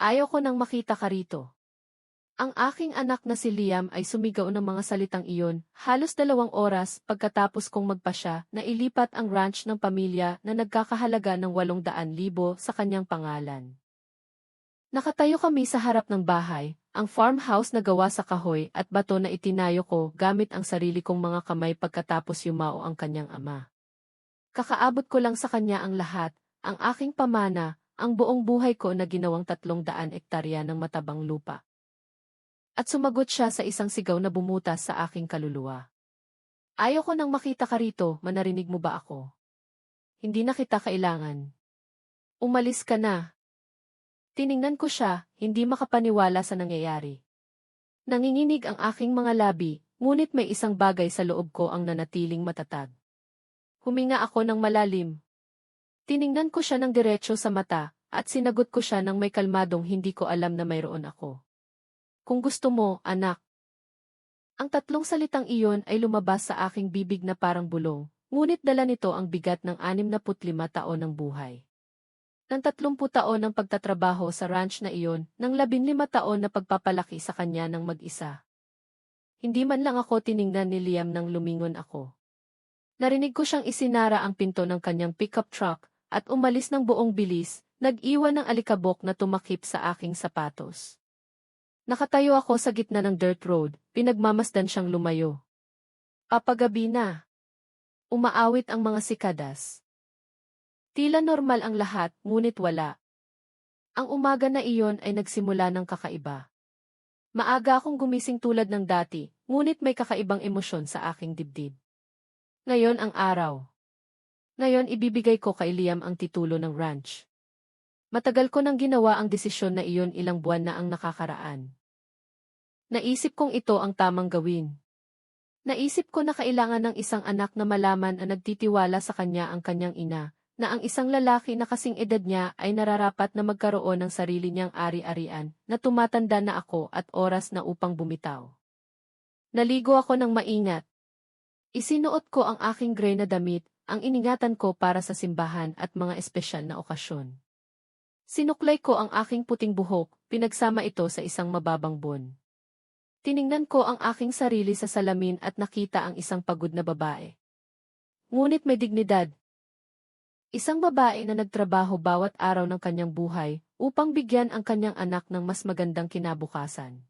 Ayaw ko nang makita ka rito. Ang aking anak na si Liam ay sumigaw ng mga salitang iyon, halos 2 oras pagkatapos kong magpasya na ilipat ang ranch ng pamilya na nagkakahalaga ng 800,000 sa kanyang pangalan. Nakatayo kami sa harap ng bahay, ang farmhouse na gawa sa kahoy at bato na itinayo ko gamit ang sarili kong mga kamay pagkatapos yumao ang kanyang ama. Kakaabot ko lang sa kanya ang lahat, ang aking pamana, ang buong buhay ko na ginawang 300 ektarya ng matabang lupa. At sumagot siya sa isang sigaw na bumutas sa aking kaluluwa. Ayaw ko nang makita ka rito, manarinig mo ba ako? Hindi na kita kailangan. Umalis ka na. Tiningnan ko siya, hindi makapaniwala sa nangyayari. Nanginginig ang aking mga labi, ngunit may isang bagay sa loob ko ang nanatiling matatag. Huminga ako ng malalim. Tiningnan ko siya ng diretso sa mata, at sinagot ko siya ng may kalmadong hindi ko alam na mayroon ako. Kung gusto mo, anak. Ang 3 salitang iyon ay lumabas sa aking bibig na parang bulong, ngunit dala nito ang bigat ng 65 taon ng buhay. Ng 30 taon ng pagtatrabaho sa ranch na iyon, ng 15 taon na pagpapalaki sa kanya ng mag-isa. Hindi man lang ako tiningnan ni Liam nang lumingon ako. Narinig ko siyang isinara ang pinto ng kanyang pickup truck, at umalis ng buong bilis, nag-iwan ng alikabok na tumakip sa aking sapatos. Nakatayo ako sa gitna ng dirt road, pinagmamasdan siyang lumayo. Papagabi na. Umaawit ang mga sikadas. Tila normal ang lahat, ngunit wala. Ang umaga na iyon ay nagsimula ng kakaiba. Maaga akong gumising tulad ng dati, ngunit may kakaibang emosyon sa aking dibdib. Ngayon ang araw. Ngayon ibibigay ko kay Liam ang titulo ng ranch. Matagal ko nang ginawa ang desisyon na iyon, ilang buwan na ang nakakaraan. Naisip kong ito ang tamang gawin. Naisip ko na kailangan ng isang anak na malaman na nagtitiwala sa kanya ang kanyang ina, na ang isang lalaki na kasing edad niya ay nararapat na magkaroon ng sarili niyang ari-arian, na tumatanda na ako at oras na upang bumitaw. Naligo ako ng maingat. Isinuot ko ang aking gray na damit, ang iningatan ko para sa simbahan at mga espesyal na okasyon. Sinuklay ko ang aking puting buhok, pinagsama ito sa isang mababang bon. Tiningnan ko ang aking sarili sa salamin at nakita ang isang pagod na babae. Ngunit may dignidad. Isang babae na nagtrabaho bawat araw ng kanyang buhay upang bigyan ang kanyang anak ng mas magandang kinabukasan.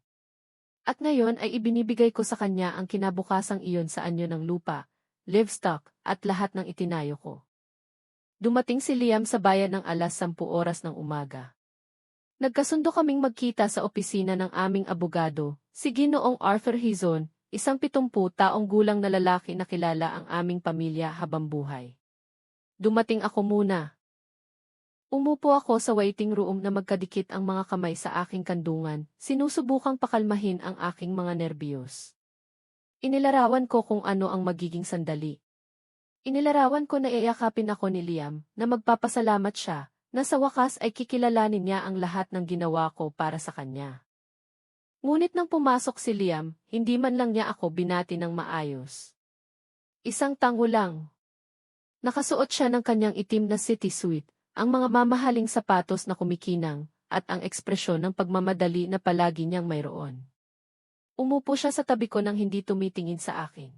At ngayon ay ibinibigay ko sa kanya ang kinabukasang iyon sa anyo ng lupa, livestock, at lahat ng itinayo ko. Dumating si Liam sa bayan ng 10 oras ng umaga. Nagkasundo kaming magkita sa opisina ng aming abogado, si Ginoong Arthur Hizon, isang 70 taong gulang na lalaki na kilala ang aming pamilya habang buhay. Dumating ako muna. Umupo ako sa waiting room na magkadikit ang mga kamay sa aking kandungan, sinusubukang pakalmahin ang aking mga nerbiyos. Inilarawan ko kung ano ang magiging sandali. Inilarawan ko na iayakapin ako ni Liam, na magpapasalamat siya, na sa wakas ay kikilalanin niya ang lahat ng ginawa ko para sa kanya. Ngunit nang pumasok si Liam, hindi man lang niya ako binati ng maayos. Isang tango lang. Nakasuot siya ng kanyang itim na city suit, ang mga mamahaling sapatos na kumikinang, at ang ekspresyon ng pagmamadali na palagi niyang mayroon. Umupo siya sa tabi ko nang hindi tumitingin sa akin.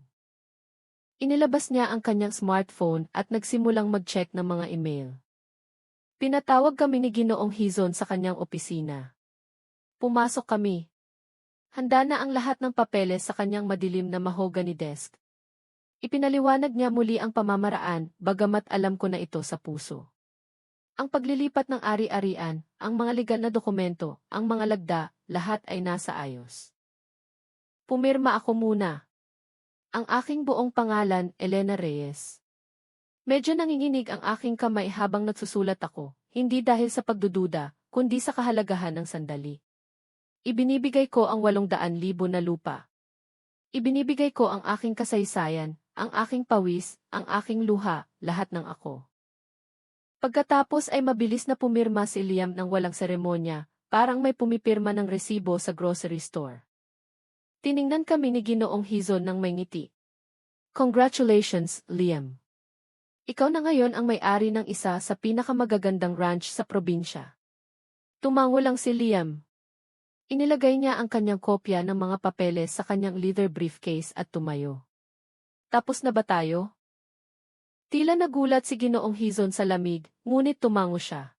Inilabas niya ang kanyang smartphone at nagsimulang mag-check ng mga email. Pinatawag kami ni Ginoong Hizon sa kanyang opisina. Pumasok kami. Handa na ang lahat ng papeles sa kanyang madilim na mahogany desk. Ipinaliwanag niya muli ang pamamaraan, bagamat alam ko na ito sa puso. Ang paglilipat ng ari-arian, ang mga legal na dokumento, ang mga lagda, lahat ay nasa ayos. Pumirma ako muna. Ang aking buong pangalan, Elena Reyes. Medyo nanginginig ang aking kamay habang nagsusulat ako, hindi dahil sa pagdududa, kundi sa kahalagahan ng sandali. Ibinibigay ko ang 800,000 na lupa. Ibinibigay ko ang aking kasaysayan, ang aking pawis, ang aking luha, lahat ng ako. Pagkatapos ay mabilis na pumirma si Liam ng walang seremonya, parang may pumipirma ng resibo sa grocery store. Tiningnan kami ni Ginoong Hizon ng may ngiti. Congratulations, Liam. Ikaw na ngayon ang may-ari ng isa sa pinakamagagandang ranch sa probinsya. Tumango lang si Liam. Inilagay niya ang kanyang kopya ng mga papeles sa kanyang leather briefcase at tumayo. Tapos na ba tayo? Tila nagulat si Ginoong Hizon sa lamig, ngunit tumango siya.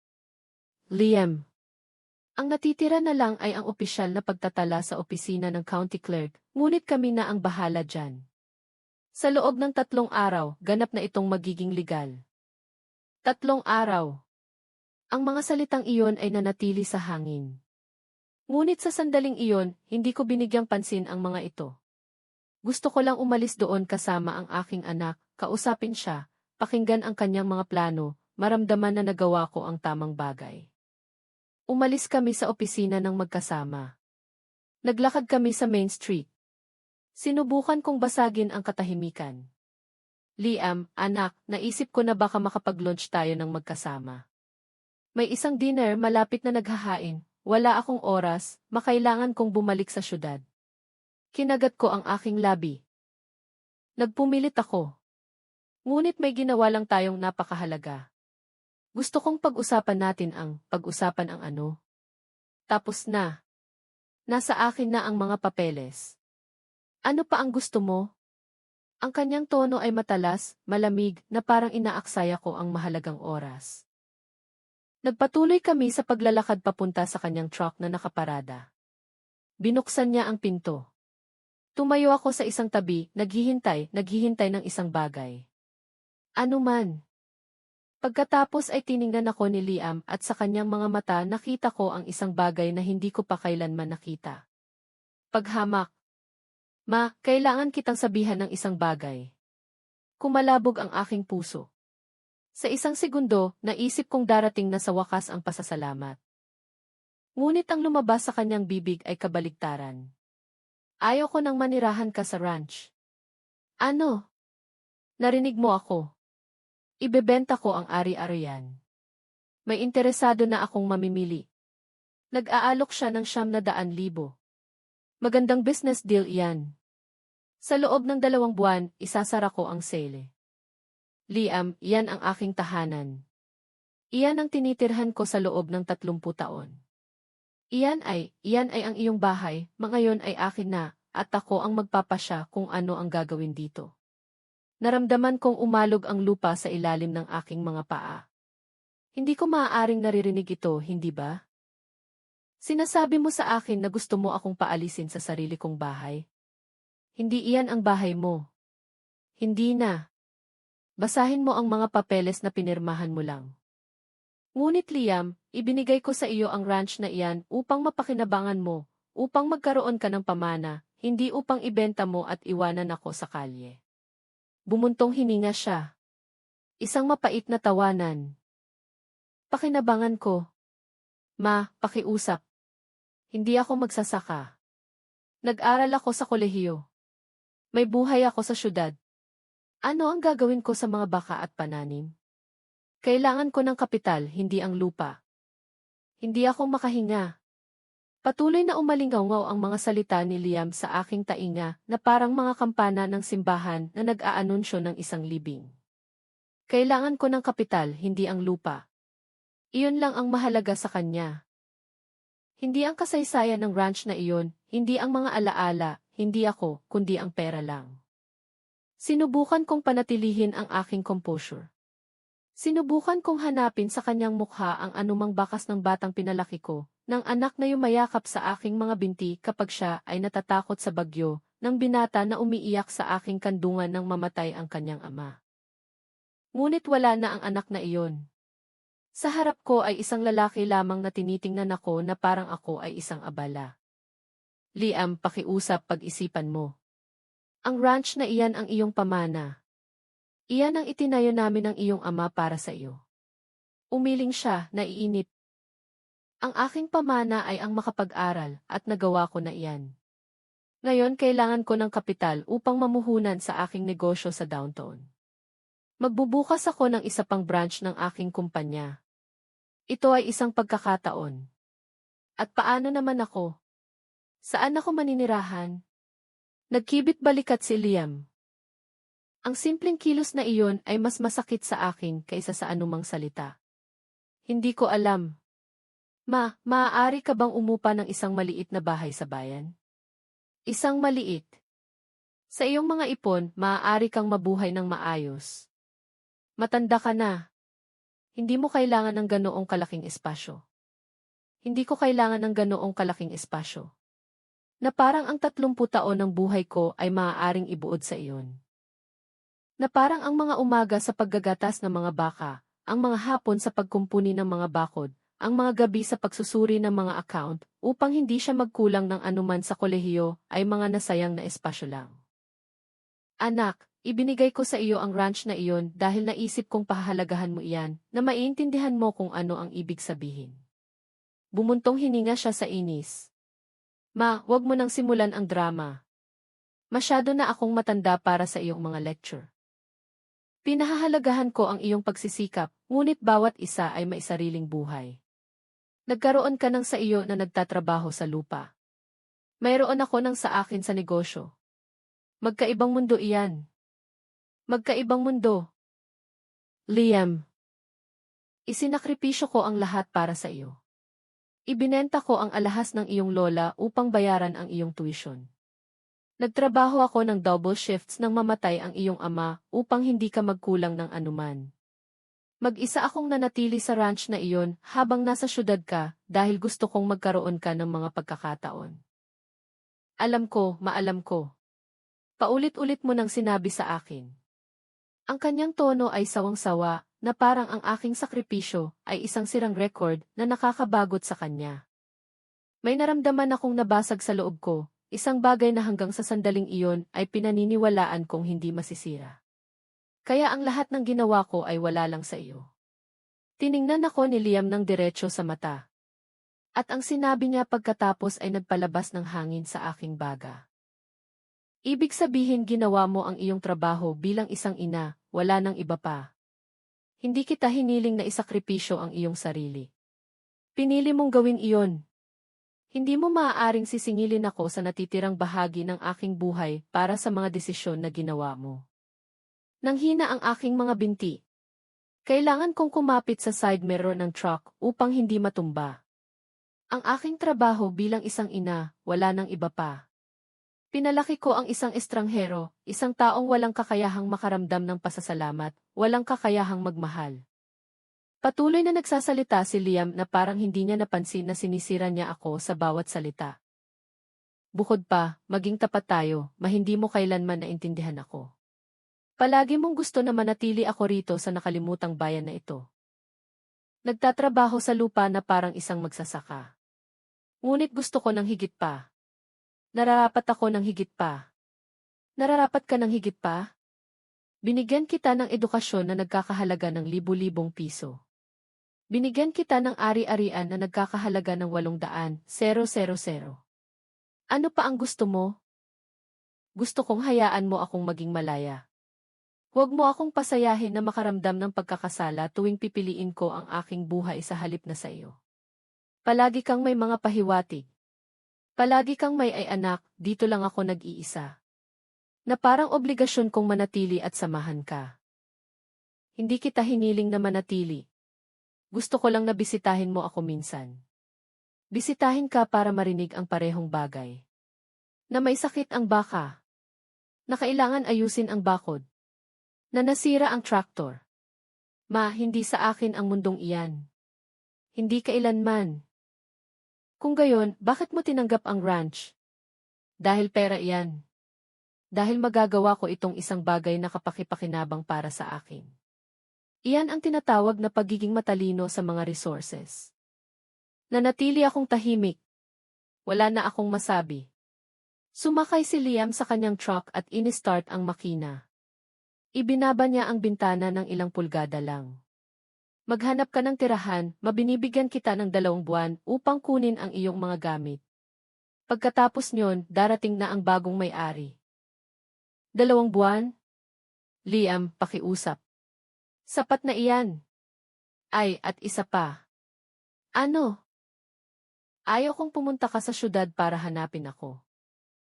Liam. Ang natitira na lang ay ang opisyal na pagtatala sa opisina ng county clerk, ngunit kami na ang bahala dyan. Sa loob ng 3 araw, ganap na itong magiging legal. 3 araw. Ang mga salitang iyon ay nanatili sa hangin. Ngunit sa sandaling iyon, hindi ko binigyang pansin ang mga ito. Gusto ko lang umalis doon kasama ang aking anak, kausapin siya, pakinggan ang kanyang mga plano, maramdaman na nagawa ko ang tamang bagay. Umalis kami sa opisina ng magkasama. Naglakad kami sa Main Street. Sinubukan kong basagin ang katahimikan. Liam, anak, naisip ko na baka makapag-lunch tayo ng magkasama. May isang dinner malapit na naghahain. Wala akong oras, makailangan kong bumalik sa syudad. Kinagat ko ang aking labi. Nagpumilit ako. Ngunit may ginawa lang tayong napakahalaga. Gusto kong pag-usapan natin ang pag-usapan ang ano. Tapos na. Nasa akin na ang mga papeles. Ano pa ang gusto mo? Ang kanyang tono ay matalas, malamig, na parang inaaksaya ko ang mahalagang oras. Nagpatuloy kami sa paglalakad papunta sa kanyang truck na nakaparada. Binuksan niya ang pinto. Tumayo ako sa isang tabi, naghihintay ng isang bagay. Ano man. Pagkatapos ay tiningnan ako ni Liam at sa kanyang mga mata nakita ko ang isang bagay na hindi ko pa kailanman nakita. Paghamak. Ma, kailangan kitang sabihan ng isang bagay. Kumalabog ang aking puso. Sa isang segundo, naisip kong darating na sa wakas ang pasasalamat. Ngunit ang lumabas sa kanyang bibig ay kabaligtaran. Ayaw ko nang manirahan ka sa ranch. Ano? Narinig mo ako. Ibebenta ko ang ari-arian. May interesado na akong mamimili. Nag-aalok siya ng 900,000. Magandang business deal iyan. Sa loob ng 2 buwan, isasara ko ang sale. Liam, iyan ang aking tahanan. Iyan ang tinitirhan ko sa loob ng 30 taon. Iyan ay ang iyong bahay, ngayon ay akin na, at ako ang magpapasya kung ano ang gagawin dito. Naramdaman kong umalog ang lupa sa ilalim ng aking mga paa. Hindi ko maaaring naririnig ito, hindi ba? Sinasabi mo sa akin na gusto mo akong paalisin sa sarili kong bahay? Hindi iyan ang bahay mo. Hindi na. Basahin mo ang mga papeles na pinirmahan mo lang. Ngunit Liam, ibinigay ko sa iyo ang ranch na iyan upang mapakinabangan mo, upang magkaroon ka ng pamana, hindi upang ibenta mo at iwanan ako sa kalye. Bumuntong hininga siya. Isang mapait na tawanan. Pakinabangan ko. Ma, pakiusap. Hindi ako magsasaka. Nag-aral ako sa kolehiyo. May buhay ako sa syudad. Ano ang gagawin ko sa mga baka at pananim? Kailangan ko ng kapital, hindi ang lupa. Hindi ako makahinga. Patuloy na umalingaw ang mga salita ni Liam sa aking tainga na parang mga kampana ng simbahan na nag-aanunsyo ng isang libing. Kailangan ko ng kapital, hindi ang lupa. Iyon lang ang mahalaga sa kanya. Hindi ang kasaysayan ng ranch na iyon, hindi ang mga alaala, hindi ako, kundi ang pera lang. Sinubukan kong panatilihin ang aking composure. Sinubukan kong hanapin sa kanyang mukha ang anumang bakas ng batang pinalaki ko, ng anak na yumayakap sa aking mga binti kapag siya ay natatakot sa bagyo, ng binata na umiiyak sa aking kandungan nang mamatay ang kanyang ama. Ngunit wala na ang anak na iyon. Sa harap ko ay isang lalaki lamang na tinitingnan ako na parang ako ay isang abala. Liam, pakiusap, pag-isipan mo. Ang ranch na iyan ang iyong pamana. Iyan ang itinayo namin ng iyong ama para sa iyo. Umiling siya, naiinip. Ang aking pamana ay ang makapag-aral at nagawa ko na iyan. Ngayon kailangan ko ng kapital upang mamuhunan sa aking negosyo sa downtown. Magbubukas ako ng isa pang branch ng aking kumpanya. Ito ay isang pagkakataon. At paano naman ako? Saan ako maninirahan? Nagkibit balikat si Liam. Ang simpleng kilos na iyon ay mas masakit sa akin kaysa sa anumang salita. Hindi ko alam. Maaari ka bang umupa ng isang maliit na bahay sa bayan? Isang maliit. Sa iyong mga ipon, maaari kang mabuhay ng maayos. Matanda ka na. Hindi mo kailangan ng ganoong kalaking espasyo. Hindi ko kailangan ng ganoong kalaking espasyo. Na parang ang 30 taon ng buhay ko ay maaaring ibuod sa iyon. Na parang ang mga umaga sa paggagatas ng mga baka, ang mga hapon sa pagkumpuni ng mga bakod, ang mga gabi sa pagsusuri ng mga account, upang hindi siya magkulang ng anuman sa kolehiyo, ay mga nasayang na espasyo lang. Anak, ibinigay ko sa iyo ang ranch na iyon dahil naisip kong pahahalagahan mo iyan, na maiintindihan mo kung ano ang ibig sabihin. Bumuntong hininga siya sa inis. Wag mo nang simulan ang drama. Masyado na akong matanda para sa iyong mga lecture. Pinahahalagahan ko ang iyong pagsisikap, ngunit bawat isa ay may sariling buhay. Nagkaroon ka ng sa iyo na nagtatrabaho sa lupa. Mayroon ako ng sa akin sa negosyo. Magkaibang mundo iyan. Magkaibang mundo. Liam. Isinakripisyo ko ang lahat para sa iyo. Ibinenta ko ang alahas ng iyong lola upang bayaran ang iyong tuition. Nagtrabaho ako ng double shifts nang mamatay ang iyong ama upang hindi ka magkulang ng anuman. Mag-isa akong nanatili sa ranch na iyon habang nasa syudad ka dahil gusto kong magkaroon ka ng mga pagkakataon. Maalam ko. Paulit-ulit mo nang sinabi sa akin. Ang kanyang tono ay sawang-sawa na parang ang aking sakripisyo ay isang sirang record na nakakabagot sa kanya. May naramdaman akong nabasag sa loob ko. Isang bagay na hanggang sa sandaling iyon ay pinaniniwalaan kong hindi masisira. Kaya ang lahat ng ginawa ko ay wala lang sa iyo. Tiningnan ako ni Liam ng diretso sa mata. At ang sinabi niya pagkatapos ay nagpalabas ng hangin sa aking baga. Ibig sabihin ginawa mo ang iyong trabaho bilang isang ina, wala nang iba pa. Hindi kita hiniling na isakripisyo ang iyong sarili. Pinili mong gawin iyon. Hindi mo maaaring sisingilin ako sa natitirang bahagi ng aking buhay para sa mga desisyon na ginawa mo. Nanghina ang aking mga binti. Kailangan kong kumapit sa side mirror ng truck upang hindi matumba. Ang aking trabaho bilang isang ina, wala nang iba pa. Pinalaki ko ang isang estranghero, isang taong walang kakayahang makaramdam ng pasasalamat, walang kakayahang magmahal. Patuloy na nagsasalita si Liam na parang hindi niya napansin na sinisira niya ako sa bawat salita. Bukod pa, maging tapat tayo, hindi mo kailanman naintindihan ako. Palagi mong gusto na manatili ako rito sa nakalimutang bayan na ito. Nagtatrabaho sa lupa na parang isang magsasaka. Ngunit gusto ko ng higit pa. Nararapat ako ng higit pa. Nararapat ka ng higit pa? Binigyan kita ng edukasyon na nagkakahalaga ng libu-libong piso. Binigyan kita ng ari-arian na nagkakahalaga ng 800,000. Ano pa ang gusto mo? Gusto kong hayaan mo akong maging malaya. Huwag mo akong pasayahin na makaramdam ng pagkakasala tuwing pipiliin ko ang aking buhay sa halip na sa iyo. Palagi kang may mga pahiwatig. Palagi kang may ay anak, dito lang ako nag-iisa. Na parang obligasyon kong manatili at samahan ka. Hindi kita hiniling na manatili. Gusto ko lang na bisitahin mo ako minsan. Bisitahin ka para marinig ang parehong bagay. Na may sakit ang baka. Na kailangan ayusin ang bakod. Na nasira ang tractor. Hindi sa akin ang mundong iyan. Hindi kailanman. Kung gayon, bakit mo tinanggap ang ranch? Dahil pera iyan. Dahil magagawa ko itong isang bagay na kapakipakinabang para sa akin. Iyan ang tinatawag na pagiging matalino sa mga resources. Nanatili akong tahimik. Wala na akong masabi. Sumakay si Liam sa kanyang truck at in-start ang makina. Ibinaba niya ang bintana ng ilang pulgada lang. Maghanap ka ng tirahan, mabinibigyan kita ng 2 buwan upang kunin ang iyong mga gamit. Pagkatapos nyon, darating na ang bagong may-ari. 2 buwan? Liam, pakiusap. Sapat na iyan. Ay, at isa pa. Ano? Ayaw kong pumunta ka sa syudad para hanapin ako.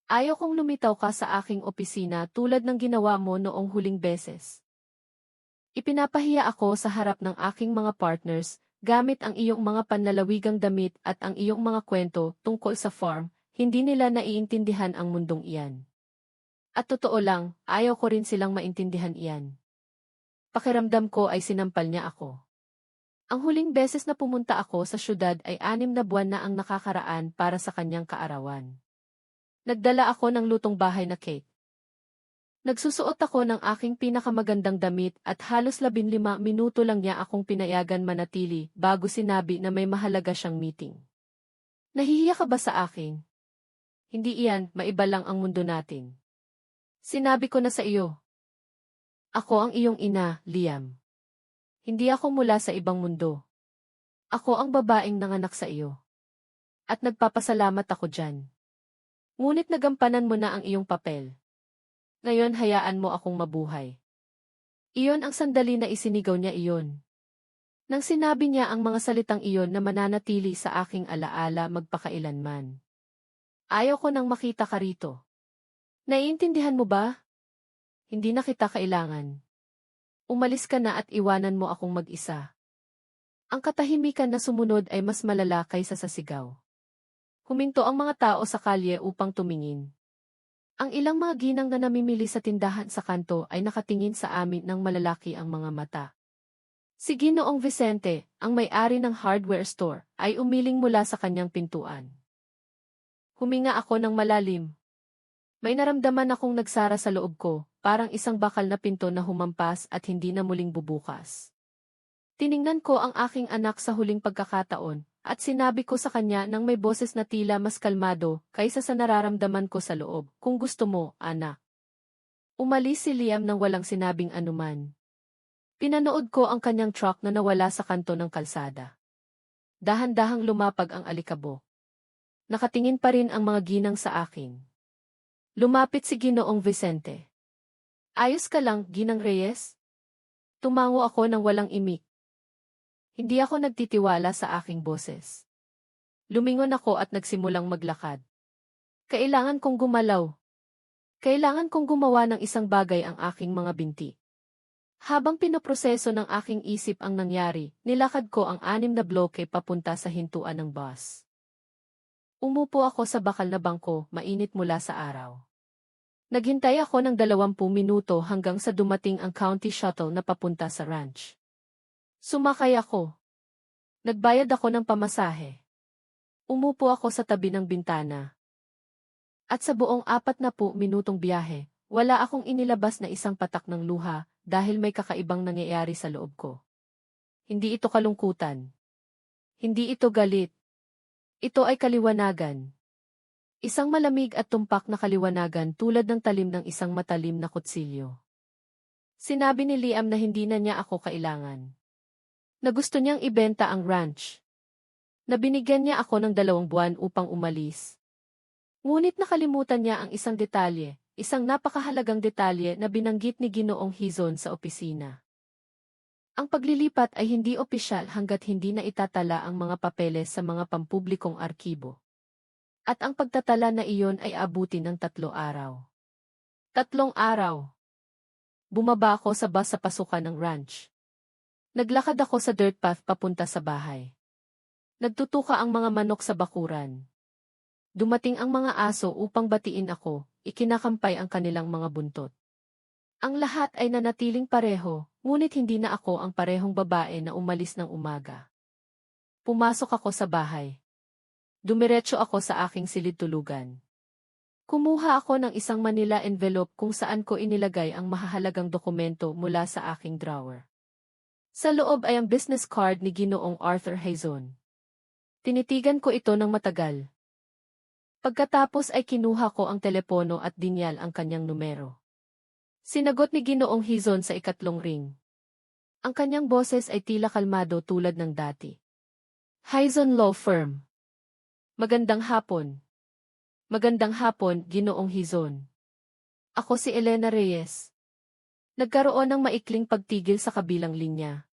Ayaw kong lumitaw ka sa aking opisina tulad ng ginawa mo noong huling beses. Ipinapahiya ako sa harap ng aking mga partners Gamit ang iyong mga panlalawigang damit at ang iyong mga kwento tungkol sa farm, hindi nila naiintindihan ang mundong iyan. At totoo lang, ayaw ko rin silang maintindihan iyan. Pakiramdam ko ay sinampal niya ako. Ang huling beses na pumunta ako sa syudad ay 6 na buwan na ang nakakaraan para sa kanyang kaarawan. Nagdala ako ng lutong bahay na cake. Nagsusuot ako ng aking pinakamagandang damit at halos 15 minuto lang niya akong pinayagan manatili bago sinabi na may mahalaga siyang meeting. Nahihiya ka ba sa akin? Hindi iyan, maiba lang ang mundo natin. Sinabi ko na sa iyo. Ako ang iyong ina, Liam. Hindi ako mula sa ibang mundo. Ako ang babaeng nanganak sa iyo. At nagpapasalamat ako dyan. Ngunit nagampanan mo na ang iyong papel. Ngayon hayaan mo akong mabuhay. Iyon ang sandali na isinigaw niya iyon. Nang sinabi niya ang mga salitang iyon na mananatili sa aking alaala magpakailanman. Ayaw ko nang makita ka rito. Naiintindihan mo ba? Hindi na kita kailangan. Umalis ka na at iwanan mo akong mag-isa. Ang katahimikan na sumunod ay mas malala kaysa sa sigaw. Huminto ang mga tao sa kalye upang tumingin. Ang ilang mga ginang na namimili sa tindahan sa kanto ay nakatingin sa amin ng malalaki ang mga mata. Si Ginoong Vicente, ang may-ari ng hardware store, ay umiling mula sa kanyang pintuan. Huminga ako ng malalim. May naramdaman akong nagsara sa loob ko, parang isang bakal na pinto na humampas at hindi na muling bubukas. Tiningnan ko ang aking anak sa huling pagkakataon, at sinabi ko sa kanya nang may boses na tila mas kalmado kaysa sa nararamdaman ko sa loob, kung gusto mo, anak. Umalis si Liam nang walang sinabing anuman. Pinanood ko ang kanyang truck na nawala sa kanto ng kalsada. Dahan-dahang lumapag ang alikabok. Nakatingin pa rin ang mga ginang sa akin. Lumapit si Ginoong Vicente. Ayos ka lang, Ginang Reyes? Tumango ako ng walang imik. Hindi ako nagtitiwala sa aking boses. Lumingon ako at nagsimulang maglakad. Kailangan kong gumalaw. Kailangan kong gumawa ng isang bagay ang aking mga binti. Habang pinoproseso ng aking isip ang nangyari, nilakad ko ang 6 na bloke papunta sa hintuan ng bus. Umupo ako sa bakal na bangko, mainit mula sa araw. Naghintay ako ng 20 minuto hanggang sa dumating ang county shuttle na papunta sa ranch. Sumakay ako. Nagbayad ako ng pamasahe. Umupo ako sa tabi ng bintana. At sa buong 40 minutong biyahe, wala akong inilabas na isang patak ng luha dahil may kakaibang nangyayari sa loob ko. Hindi ito kalungkutan. Hindi ito galit. Ito ay kaliwanagan. Isang malamig at tumpak na kaliwanagan tulad ng talim ng isang matalim na kutsilyo. Sinabi ni Liam na hindi na niya ako kailangan. Na gusto niyang ibenta ang ranch. Na binigyan niya ako ng 2 buwan upang umalis. Ngunit nakalimutan niya ang isang detalye, isang napakahalagang detalye na binanggit ni Ginoong Hizon sa opisina. Ang paglilipat ay hindi opisyal hanggat hindi na itatala ang mga papeles sa mga pampublikong arkibo. At ang pagtatala na iyon ay abuti ng 3 araw. 3 araw. Bumaba ako sa bus sa pasukan ng ranch. Naglakad ako sa dirt path papunta sa bahay. Nagtutuka ang mga manok sa bakuran. Dumating ang mga aso upang batiin ako, ikinakampay ang kanilang mga buntot. Ang lahat ay nanatiling pareho, ngunit hindi na ako ang parehong babae na umalis ng umaga. Pumasok ako sa bahay. Dumiretso ako sa aking silid-tulugan. Kumuha ako ng isang Manila envelope kung saan ko inilagay ang mahahalagang dokumento mula sa aking drawer. Sa loob ay ang business card ni Ginoong Arthur Hizon. Tinitigan ko ito ng matagal. Pagkatapos ay kinuha ko ang telepono at dinyal ang kanyang numero. Sinagot ni Ginoong Hizon sa 3 ring. Ang kanyang boses ay tila kalmado tulad ng dati. Hizon Law Firm. Magandang hapon. Magandang hapon, Ginoong Hizon. Ako si Elena Reyes. Nagkaroon ng maikling pagtigil sa kabilang linya.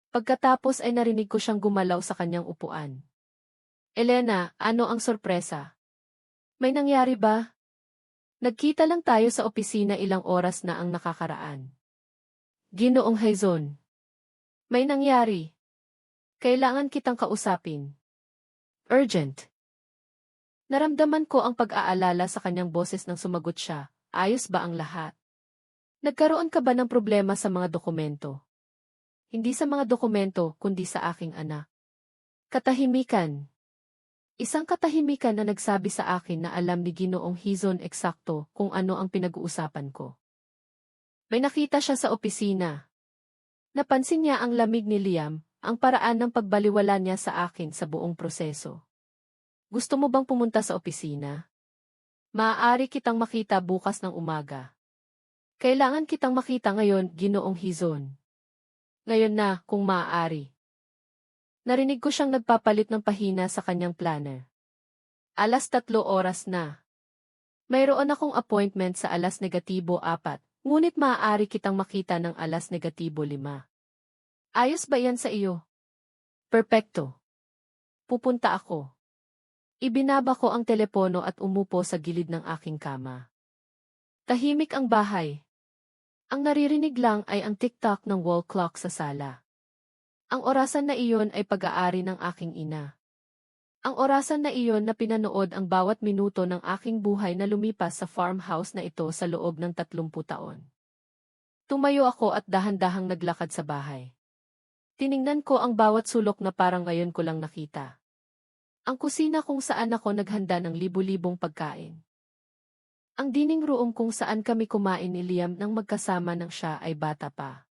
Pagkatapos ay narinig ko siyang gumalaw sa kanyang upuan. Elena, ano ang sorpresa? May nangyari ba? Nagkita lang tayo sa opisina ilang oras na ang nakakaraan. Ginoong Hizon. May nangyari. Kailangan kitang kausapin. Urgent. Naramdaman ko ang pag-aalala sa kanyang boses nang sumagot siya. Ayos ba ang lahat? Nagkaroon ka ba ng problema sa mga dokumento? Hindi sa mga dokumento, kundi sa aking anak. Katahimikan. Isang katahimikan na nagsabi sa akin na alam ni Ginoong Hizon eksakto kung ano ang pinag-uusapan ko. May nakita siya sa opisina. Napansin niya ang lamig ni Liam, ang paraan ng pagbaliwala niya sa akin sa buong proseso. Gusto mo bang pumunta sa opisina? Maaari kitang makita bukas ng umaga. Kailangan kitang makita ngayon, Ginoong Hizon. Ngayon na, kung maaari. Narinig ko siyang nagpapalit ng pahina sa kanyang planner. 3:00 na. Mayroon akong appointment sa 4:00, ngunit maaari kitang makita ng 5:00. Ayos ba yan sa iyo? Perpekto. Pupunta ako. Ibinaba ko ang telepono at umupo sa gilid ng aking kama. Tahimik ang bahay. Ang naririnig lang ay ang tik-tak ng wall clock sa sala. Ang orasan na iyon ay pag-aari ng aking ina. Ang orasan na iyon na pinanood ang bawat minuto ng aking buhay na lumipas sa farmhouse na ito sa loob ng 30 taon. Tumayo ako at dahan-dahang naglakad sa bahay. Tiningnan ko ang bawat sulok na parang ngayon ko lang nakita. Ang kusina kung saan ako naghanda ng libu-libong pagkain. Ang dining room kung saan kami kumain ni Liam nang magkasama nang siya ay bata pa.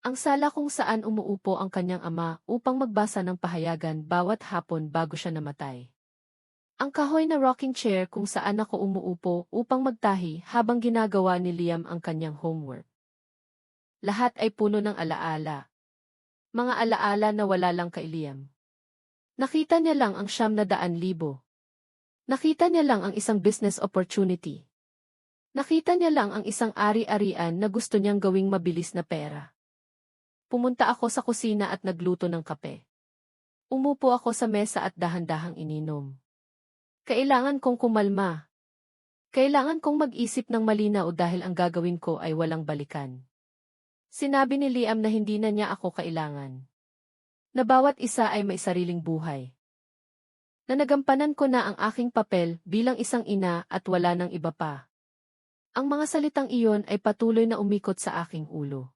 Ang sala kung saan umuupo ang kanyang ama upang magbasa ng pahayagan bawat hapon bago siya namatay. Ang kahoy na rocking chair kung saan ako umuupo upang magtahi habang ginagawa ni Liam ang kanyang homework. Lahat ay puno ng alaala. Mga alaala na wala lang kay Liam. Nakita niya lang ang 900,000. Nakita niya lang ang isang business opportunity. Nakita niya lang ang isang ari-arian na gusto niyang gawing mabilis na pera. Pumunta ako sa kusina at nagluto ng kape. Umupo ako sa mesa at dahan-dahang ininom. Kailangan kong kumalma. Kailangan kong mag-isip ng malinaw dahil ang gagawin ko ay walang balikan. Sinabi ni Liam na hindi na niya ako kailangan. Na bawat isa ay may sariling buhay. Na nagampanan ko na ang aking papel bilang isang ina at wala nang iba pa. Ang mga salitang iyon ay patuloy na umikot sa aking ulo.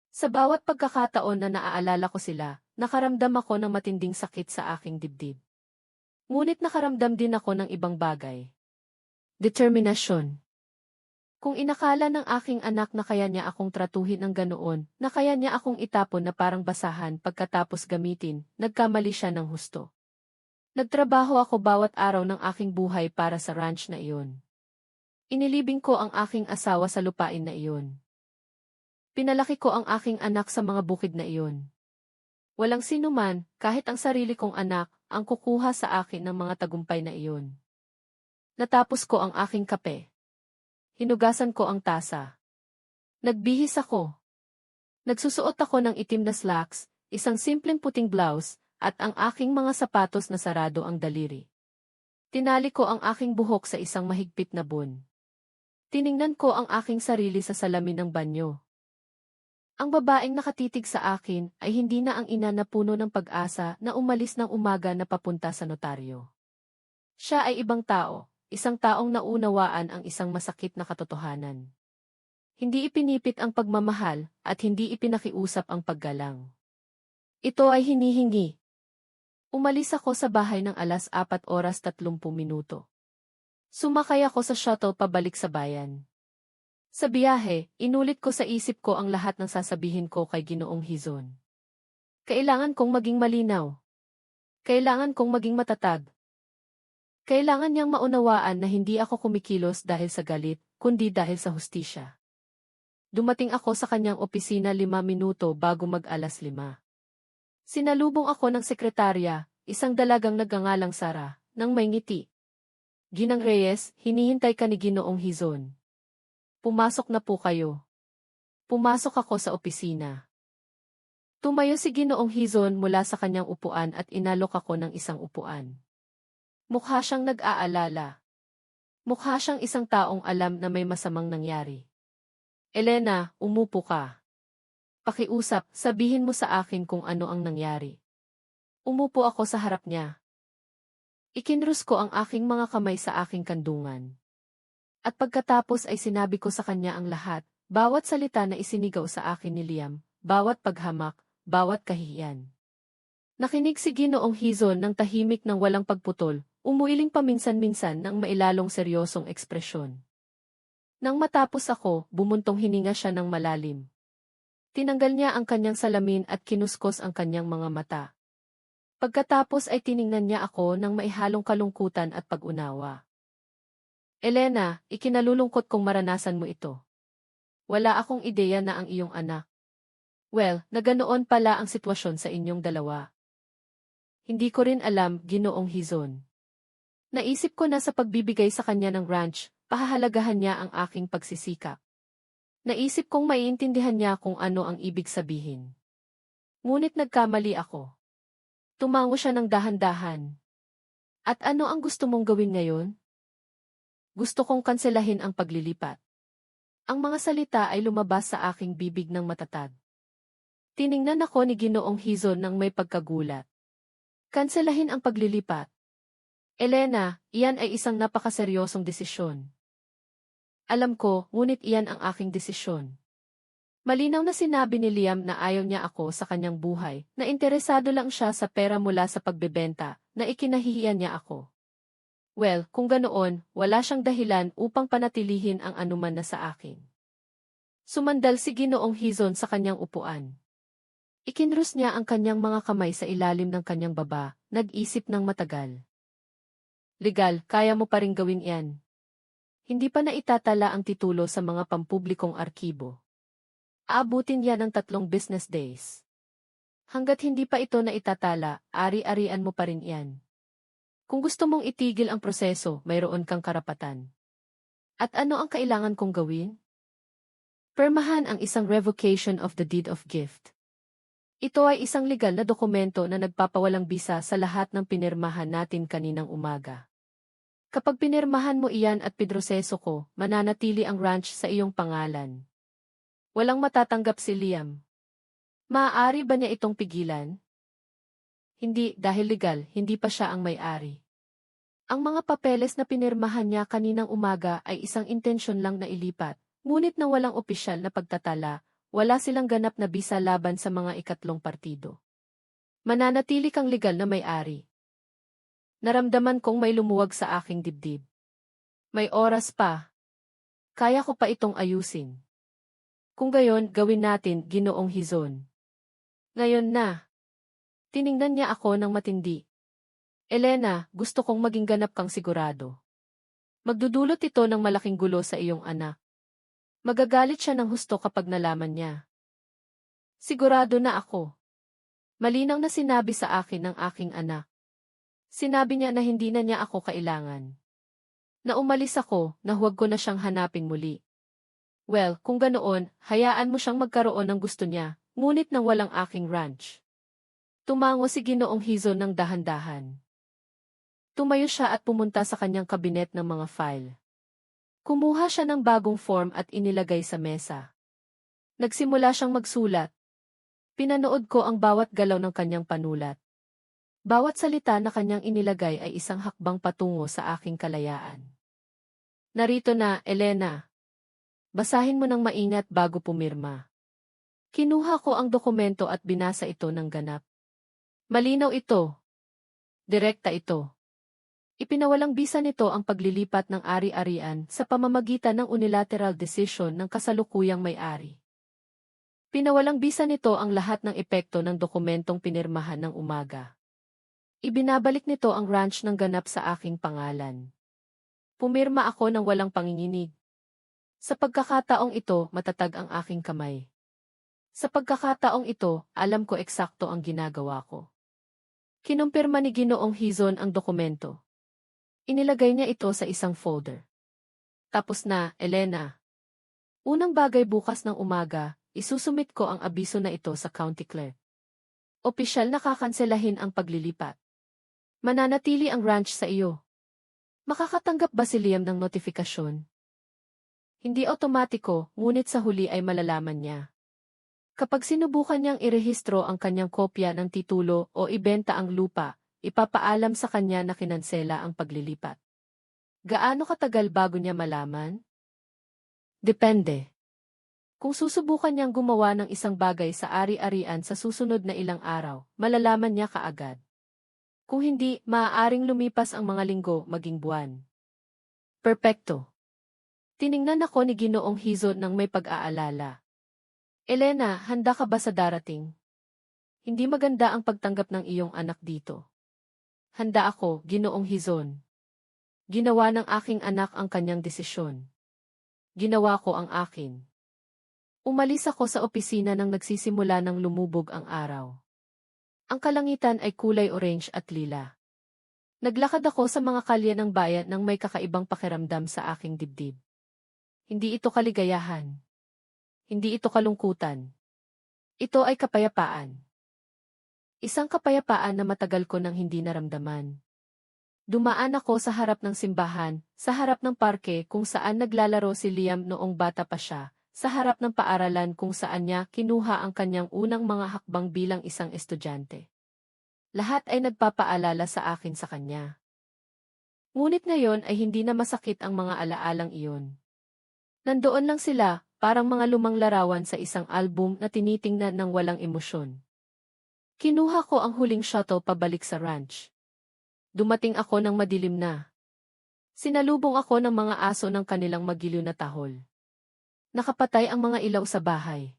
Sa bawat pagkakataon na naaalala ko sila, nakaramdam ako ng matinding sakit sa aking dibdib. Ngunit nakaramdam din ako ng ibang bagay. Determinasyon. Kung inakala ng aking anak na kaya niya akong tratuhin ng ganoon, na kaya niya akong itapon na parang basahan pagkatapos gamitin, nagkamali siya ng husto. Nagtrabaho ako bawat araw ng aking buhay para sa ranch na iyon. Inilibing ko ang aking asawa sa lupain na iyon. Pinalaki ko ang aking anak sa mga bukid na iyon. Walang sinuman, kahit ang sarili kong anak, ang kukuha sa akin ng mga tagumpay na iyon. Natapos ko ang aking kape. Hinugasan ko ang tasa. Nagbihis ako. Nagsusuot ako ng itim na slacks, isang simpleng puting blouse, at ang aking mga sapatos na sarado ang daliri. Tinali ko ang aking buhok sa isang mahigpit na bun. Tiningnan ko ang aking sarili sa salamin ng banyo. Ang babaeng nakatitig sa akin ay hindi na ang ina na puno ng pag-asa na umalis ng umaga na papunta sa notaryo. Siya ay ibang tao, isang taong naunawaan ang isang masakit na katotohanan. Hindi ipinipit ang pagmamahal at hindi ipinakiusap ang paggalang. Ito ay hinihingi. Umalis ako sa bahay ng 4:30. Sumakay ako sa shuttle pabalik sa bayan. Sa biyahe, inulit ko sa isip ko ang lahat ng sasabihin ko kay Ginoong Hizon. Kailangan kong maging malinaw. Kailangan kong maging matatag. Kailangan niyang maunawaan na hindi ako kumikilos dahil sa galit, kundi dahil sa hustisya. Dumating ako sa kanyang opisina 5 minuto bago mag-5:00. Sinalubong ako ng sekretarya, isang dalagang nagngangalang Sara, nang may ngiti. Ginang Reyes, hinihintay ka ni Ginoong Hizon. Pumasok na po kayo. Pumasok ako sa opisina. Tumayo si Ginoong Hizon mula sa kanyang upuan at inalok ako ng isang upuan. Mukha siyang nag-aalala. Mukha siyang isang taong alam na may masamang nangyari. Elena, umupo ka. Pakiusap, sabihin mo sa akin kung ano ang nangyari. Umupo ako sa harap niya. Ikinrus ko ang aking mga kamay sa aking kandungan. At pagkatapos ay sinabi ko sa kanya ang lahat, bawat salita na isinigaw sa akin ni Liam, bawat paghamak, bawat kahihiyan. Nakinig si Ginoong Hizon ng tahimik ng walang pagputol, umuiling paminsan-minsan ng mailalong seryosong ekspresyon. Nang matapos ako, bumuntong hininga siya ng malalim. Tinanggal niya ang kanyang salamin at kinuskos ang kanyang mga mata. Pagkatapos ay tiningnan niya ako ng maihalong kalungkutan at pag-unawa. Elena, ikinalulungkot kong maranasan mo ito. Wala akong ideya na ang iyong anak. Well, na ganoon pala ang sitwasyon sa inyong dalawa. Hindi ko rin alam, Ginoong Hizon. Naisip ko na sa pagbibigay sa kanya ng ranch, pahahalagahan niya ang aking pagsisikap. Naisip kong maiintindihan niya kung ano ang ibig sabihin. Ngunit nagkamali ako. Tumango siya ng dahan-dahan. At ano ang gusto mong gawin ngayon? Gusto kong kanselahin ang paglilipat. Ang mga salita ay lumabas sa aking bibig ng matatag. Tiningnan ako ni Ginoong Hizon ng may pagkagulat. Kanselahin ang paglilipat. Elena, iyan ay isang napakaseryosong desisyon. Alam ko, ngunit iyan ang aking desisyon. Malinaw na sinabi ni Liam na ayaw niya ako sa kanyang buhay, na interesado lang siya sa pera mula sa pagbebenta, na ikinahihiyan niya ako. Well, kung ganoon, wala siyang dahilan upang panatilihin ang anuman na sa akin. Sumandal si Ginoong Hizon sa kanyang upuan. Ikinrus niya ang kanyang mga kamay sa ilalim ng kanyang baba, nag-isip ng matagal. Legal, kaya mo pa ring gawin yan. Hindi pa naitatala ang titulo sa mga pampublikong arkibo. Aabutin yan ng 3 business days. Hanggat hindi pa ito naitatala, ari-arian mo pa rin yan. Kung gusto mong itigil ang proseso, mayroon kang karapatan. At ano ang kailangan kong gawin? Permahan ang isang revocation of the deed of gift. Ito ay isang legal na dokumento na nagpapawalang bisa sa lahat ng pinirmahan natin kaninang umaga. Kapag pinirmahan mo iyan at pidroseso ko, mananatili ang ranch sa iyong pangalan. Walang matatanggap si Liam. Maaari ba niya itong pigilan? Hindi, dahil legal, hindi pa siya ang may-ari. Ang mga papeles na pinirmahan niya kaninang umaga ay isang intensyon lang na ilipat, ngunit na walang opisyal na pagtatala, wala silang ganap na bisa laban sa mga ikatlong partido. Mananatili kang legal na may-ari. Naramdaman kong may lumuwag sa aking dibdib. May oras pa. Kaya ko pa itong ayusin. Kung gayon, gawin natin, Ginoong Hizon. Ngayon na. Tiningnan niya ako ng matindi. Elena, gusto kong maging ganap kang sigurado. Magdudulot ito ng malaking gulo sa iyong anak. Magagalit siya ng husto kapag nalaman niya. Sigurado na ako. Malinaw na sinabi sa akin ng aking anak. Sinabi niya na hindi na niya ako kailangan. Na umalis ako, na huwag ko na siyang hanapin muli. Well, kung ganoon, hayaan mo siyang magkaroon ng gusto niya, ngunit nang walang aking ranch. Tumango si Ginoong Hizon ng dahan-dahan. Tumayo siya at pumunta sa kanyang kabinet ng mga file. Kumuha siya ng bagong form at inilagay sa mesa. Nagsimula siyang magsulat. Pinanood ko ang bawat galaw ng kanyang panulat. Bawat salita na kanyang inilagay ay isang hakbang patungo sa aking kalayaan. Narito na, Elena. Basahin mo ng maingat bago pumirma. Kinuha ko ang dokumento at binasa ito ng ganap. Malinaw ito. Direkta ito. Ipinawalang bisa nito ang paglilipat ng ari-arian sa pamamagitan ng unilateral decision ng kasalukuyang may-ari. Pinawalang bisa nito ang lahat ng epekto ng dokumentong pinirmahan ng umaga. Ibinabalik nito ang ranch ng ganap sa aking pangalan. Pumirma ako ng walang panginginig. Sa pagkakataong ito, matatag ang aking kamay. Sa pagkakataong ito, alam ko eksakto ang ginagawa ko. Kinumpirma ni Ginoong Hizon ang dokumento. Inilagay niya ito sa isang folder. Tapos na, Elena. Unang bagay bukas ng umaga, isusumit ko ang abiso na ito sa county clerk. Opisyal na kakanselahin ang paglilipat. Mananatili ang ranch sa iyo. Makakatanggap ba si Liam ng notifikasyon? Hindi otomatiko, ngunit sa huli ay malalaman niya. Kapag sinubukan niyang irehistro ang kanyang kopya ng titulo o ibenta ang lupa, ipapaalam sa kanya na kinansela ang paglilipat. Gaano katagal bago niya malaman? Depende. Kung susubukan niyang gumawa ng isang bagay sa ari-arian sa susunod na ilang araw, malalaman niya kaagad. Kung hindi, maaaring lumipas ang mga linggo maging buwan. Perpekto. Tiningnan ako ni Ginoong Hizon ng may pag-aalala. Elena, handa ka ba sa darating? Hindi maganda ang pagtanggap ng iyong anak dito. Handa ako, Ginoong Hizon. Ginawa ng aking anak ang kanyang desisyon. Ginawa ko ang akin. Umalis ako sa opisina nang nagsisimula ng lumubog ang araw. Ang kalangitan ay kulay orange at lila. Naglakad ako sa mga kalye ng bayan nang may kakaibang pakiramdam sa aking dibdib. Hindi ito kaligayahan. Hindi ito kalungkutan. Ito ay kapayapaan. Isang kapayapaan na matagal ko nang hindi naramdaman. Dumaan ako sa harap ng simbahan, sa harap ng parke kung saan naglalaro si Liam noong bata pa siya, sa harap ng paaralan kung saan niya kinuha ang kanyang unang mga hakbang bilang isang estudyante. Lahat ay nagpapaalala sa akin sa kanya. Ngunit ngayon ay hindi na masakit ang mga alaalang iyon. Nandoon lang sila, parang mga lumang larawan sa isang album na tinitingnan ng walang emosyon. Kinuha ko ang huling shuttle pabalik sa ranch. Dumating ako ng madilim na. Sinalubong ako ng mga aso ng kanilang magiliw na tahol. Nakapatay ang mga ilaw sa bahay.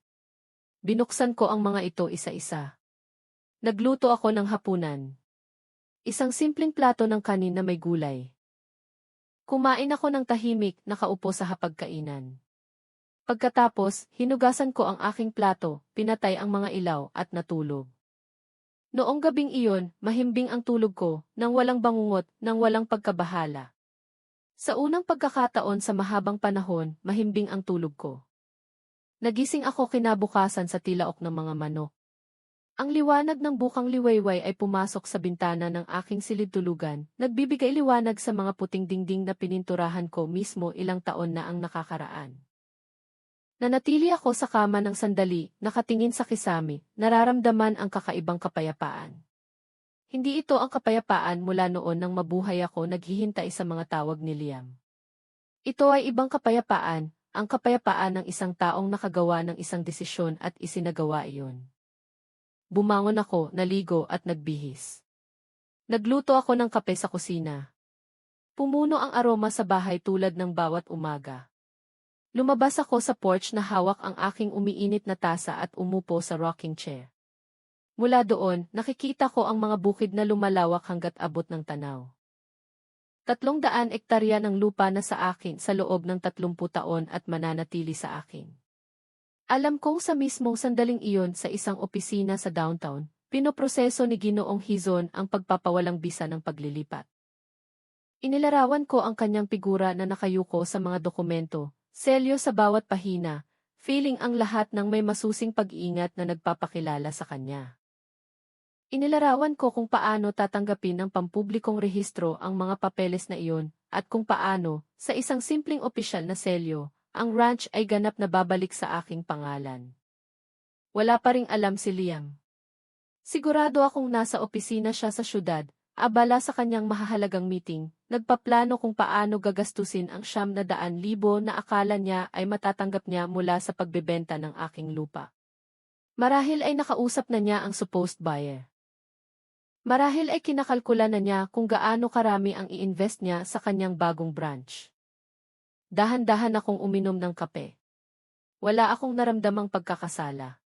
Binuksan ko ang mga ito isa-isa. Nagluto ako ng hapunan. Isang simpleng plato ng kanin na may gulay. Kumain ako ng tahimik, nakaupo sa hapagkainan. Pagkatapos, hinugasan ko ang aking plato, pinatay ang mga ilaw at natulog. Noong gabing iyon, mahimbing ang tulog ko, nang walang bangungot, nang walang pagkabahala. Sa unang pagkakataon sa mahabang panahon, mahimbing ang tulog ko. Nagising ako kinabukasan sa tilaok ng mga manok. Ang liwanag ng bukang liwayway ay pumasok sa bintana ng aking silid-tulugan, nagbibigay liwanag sa mga puting dingding na pininturahan ko mismo ilang taon na ang nakakaraan. Nanatili ako sa kama ng sandali, nakatingin sa kisame, nararamdaman ang kakaibang kapayapaan. Hindi ito ang kapayapaan mula noon nang mabuhay ako naghihintay sa mga tawag ni Liam. Ito ay ibang kapayapaan, ang kapayapaan ng isang taong nakagawa ng isang desisyon at isinagawa iyon. Bumangon ako, naligo at nagbihis. Nagluto ako ng kape sa kusina. Pumuno ang aroma sa bahay tulad ng bawat umaga. Lumabas ako sa porch na hawak ang aking umiinit na tasa at umupo sa rocking chair. Mula doon, nakikita ko ang mga bukid na lumalawak hanggat abot ng tanaw. 300 ektarya ng lupa na sa akin sa loob ng 30 taon at mananatili sa akin. Alam kong sa mismong sandaling iyon sa isang opisina sa downtown, pinoproseso ni Ginoong Hizon ang pagpapawalang bisa ng paglilipat. Inilarawan ko ang kanyang figura na nakayuko sa mga dokumento, selyo sa bawat pahina, feeling ang lahat ng may masusing pag-iingat na nagpapakilala sa kanya. Inilarawan ko kung paano tatanggapin ng pampublikong rehistro ang mga papeles na iyon, at kung paano, sa isang simpleng opisyal na selyo, ang ranch ay ganap na babalik sa aking pangalan. Wala pa ring alam si Liam. Sigurado akong nasa opisina siya sa syudad, abala sa kanyang mahahalagang meeting, nagpaplano kung paano gagastusin ang 900,000 na akala niya ay matatanggap niya mula sa pagbebenta ng aking lupa. Marahil ay nakausap na niya ang supposed buyer. Marahil ay kinakalkula na niya kung gaano karami ang i-invest niya sa kanyang bagong branch. Dahan-dahan akong uminom ng kape. Wala akong naramdamang pagkakasala.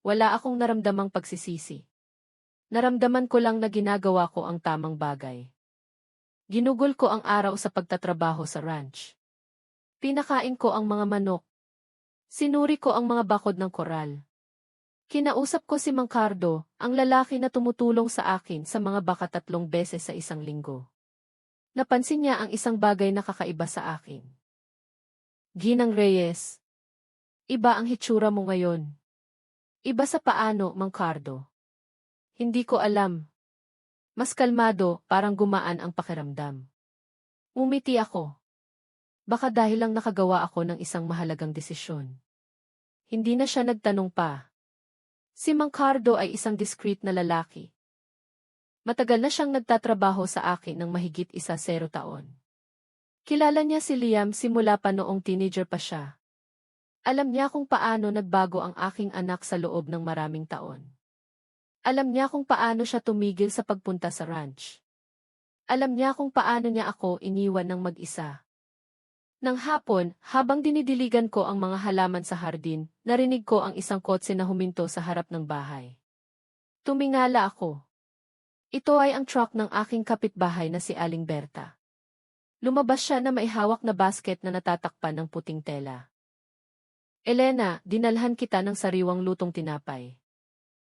Wala akong naramdamang pagsisisi. Naramdaman ko lang na ginagawa ko ang tamang bagay. Ginugol ko ang araw sa pagtatrabaho sa ranch. Pinakain ko ang mga manok. Sinuri ko ang mga bakod ng koral. Kinausap ko si Mang Cardo, ang lalaki na tumutulong sa akin sa mga baka 3 beses sa isang linggo. Napansin niya ang isang bagay na kakaiba sa akin. Ginang Reyes. Iba ang hitsura mo ngayon. Iba sa paano, Mang Cardo. Hindi ko alam. Mas kalmado, parang gumaan ang pakiramdam. Umiti ako. Baka dahil lang nakagawa ako ng isang mahalagang desisyon. Hindi na siya nagtanong pa. Si Mang Cardo ay isang discreet na lalaki. Matagal na siyang nagtatrabaho sa akin ng mahigit 10 taon. Kilala niya si Liam simula pa noong teenager pa siya. Alam niya kung paano nagbago ang aking anak sa loob ng maraming taon. Alam niya kung paano siya tumigil sa pagpunta sa ranch. Alam niya kung paano niya ako iniwan ng mag-isa. Nang hapon, habang dinidiligan ko ang mga halaman sa hardin, narinig ko ang isang kotse na huminto sa harap ng bahay. Tumingala ako. Ito ay ang truck ng aking kapitbahay na si Aling Berta. Lumabas siya na may hawak na basket na natatakpan ng puting tela. Elena, dinalhan kita ng sariwang lutong tinapay.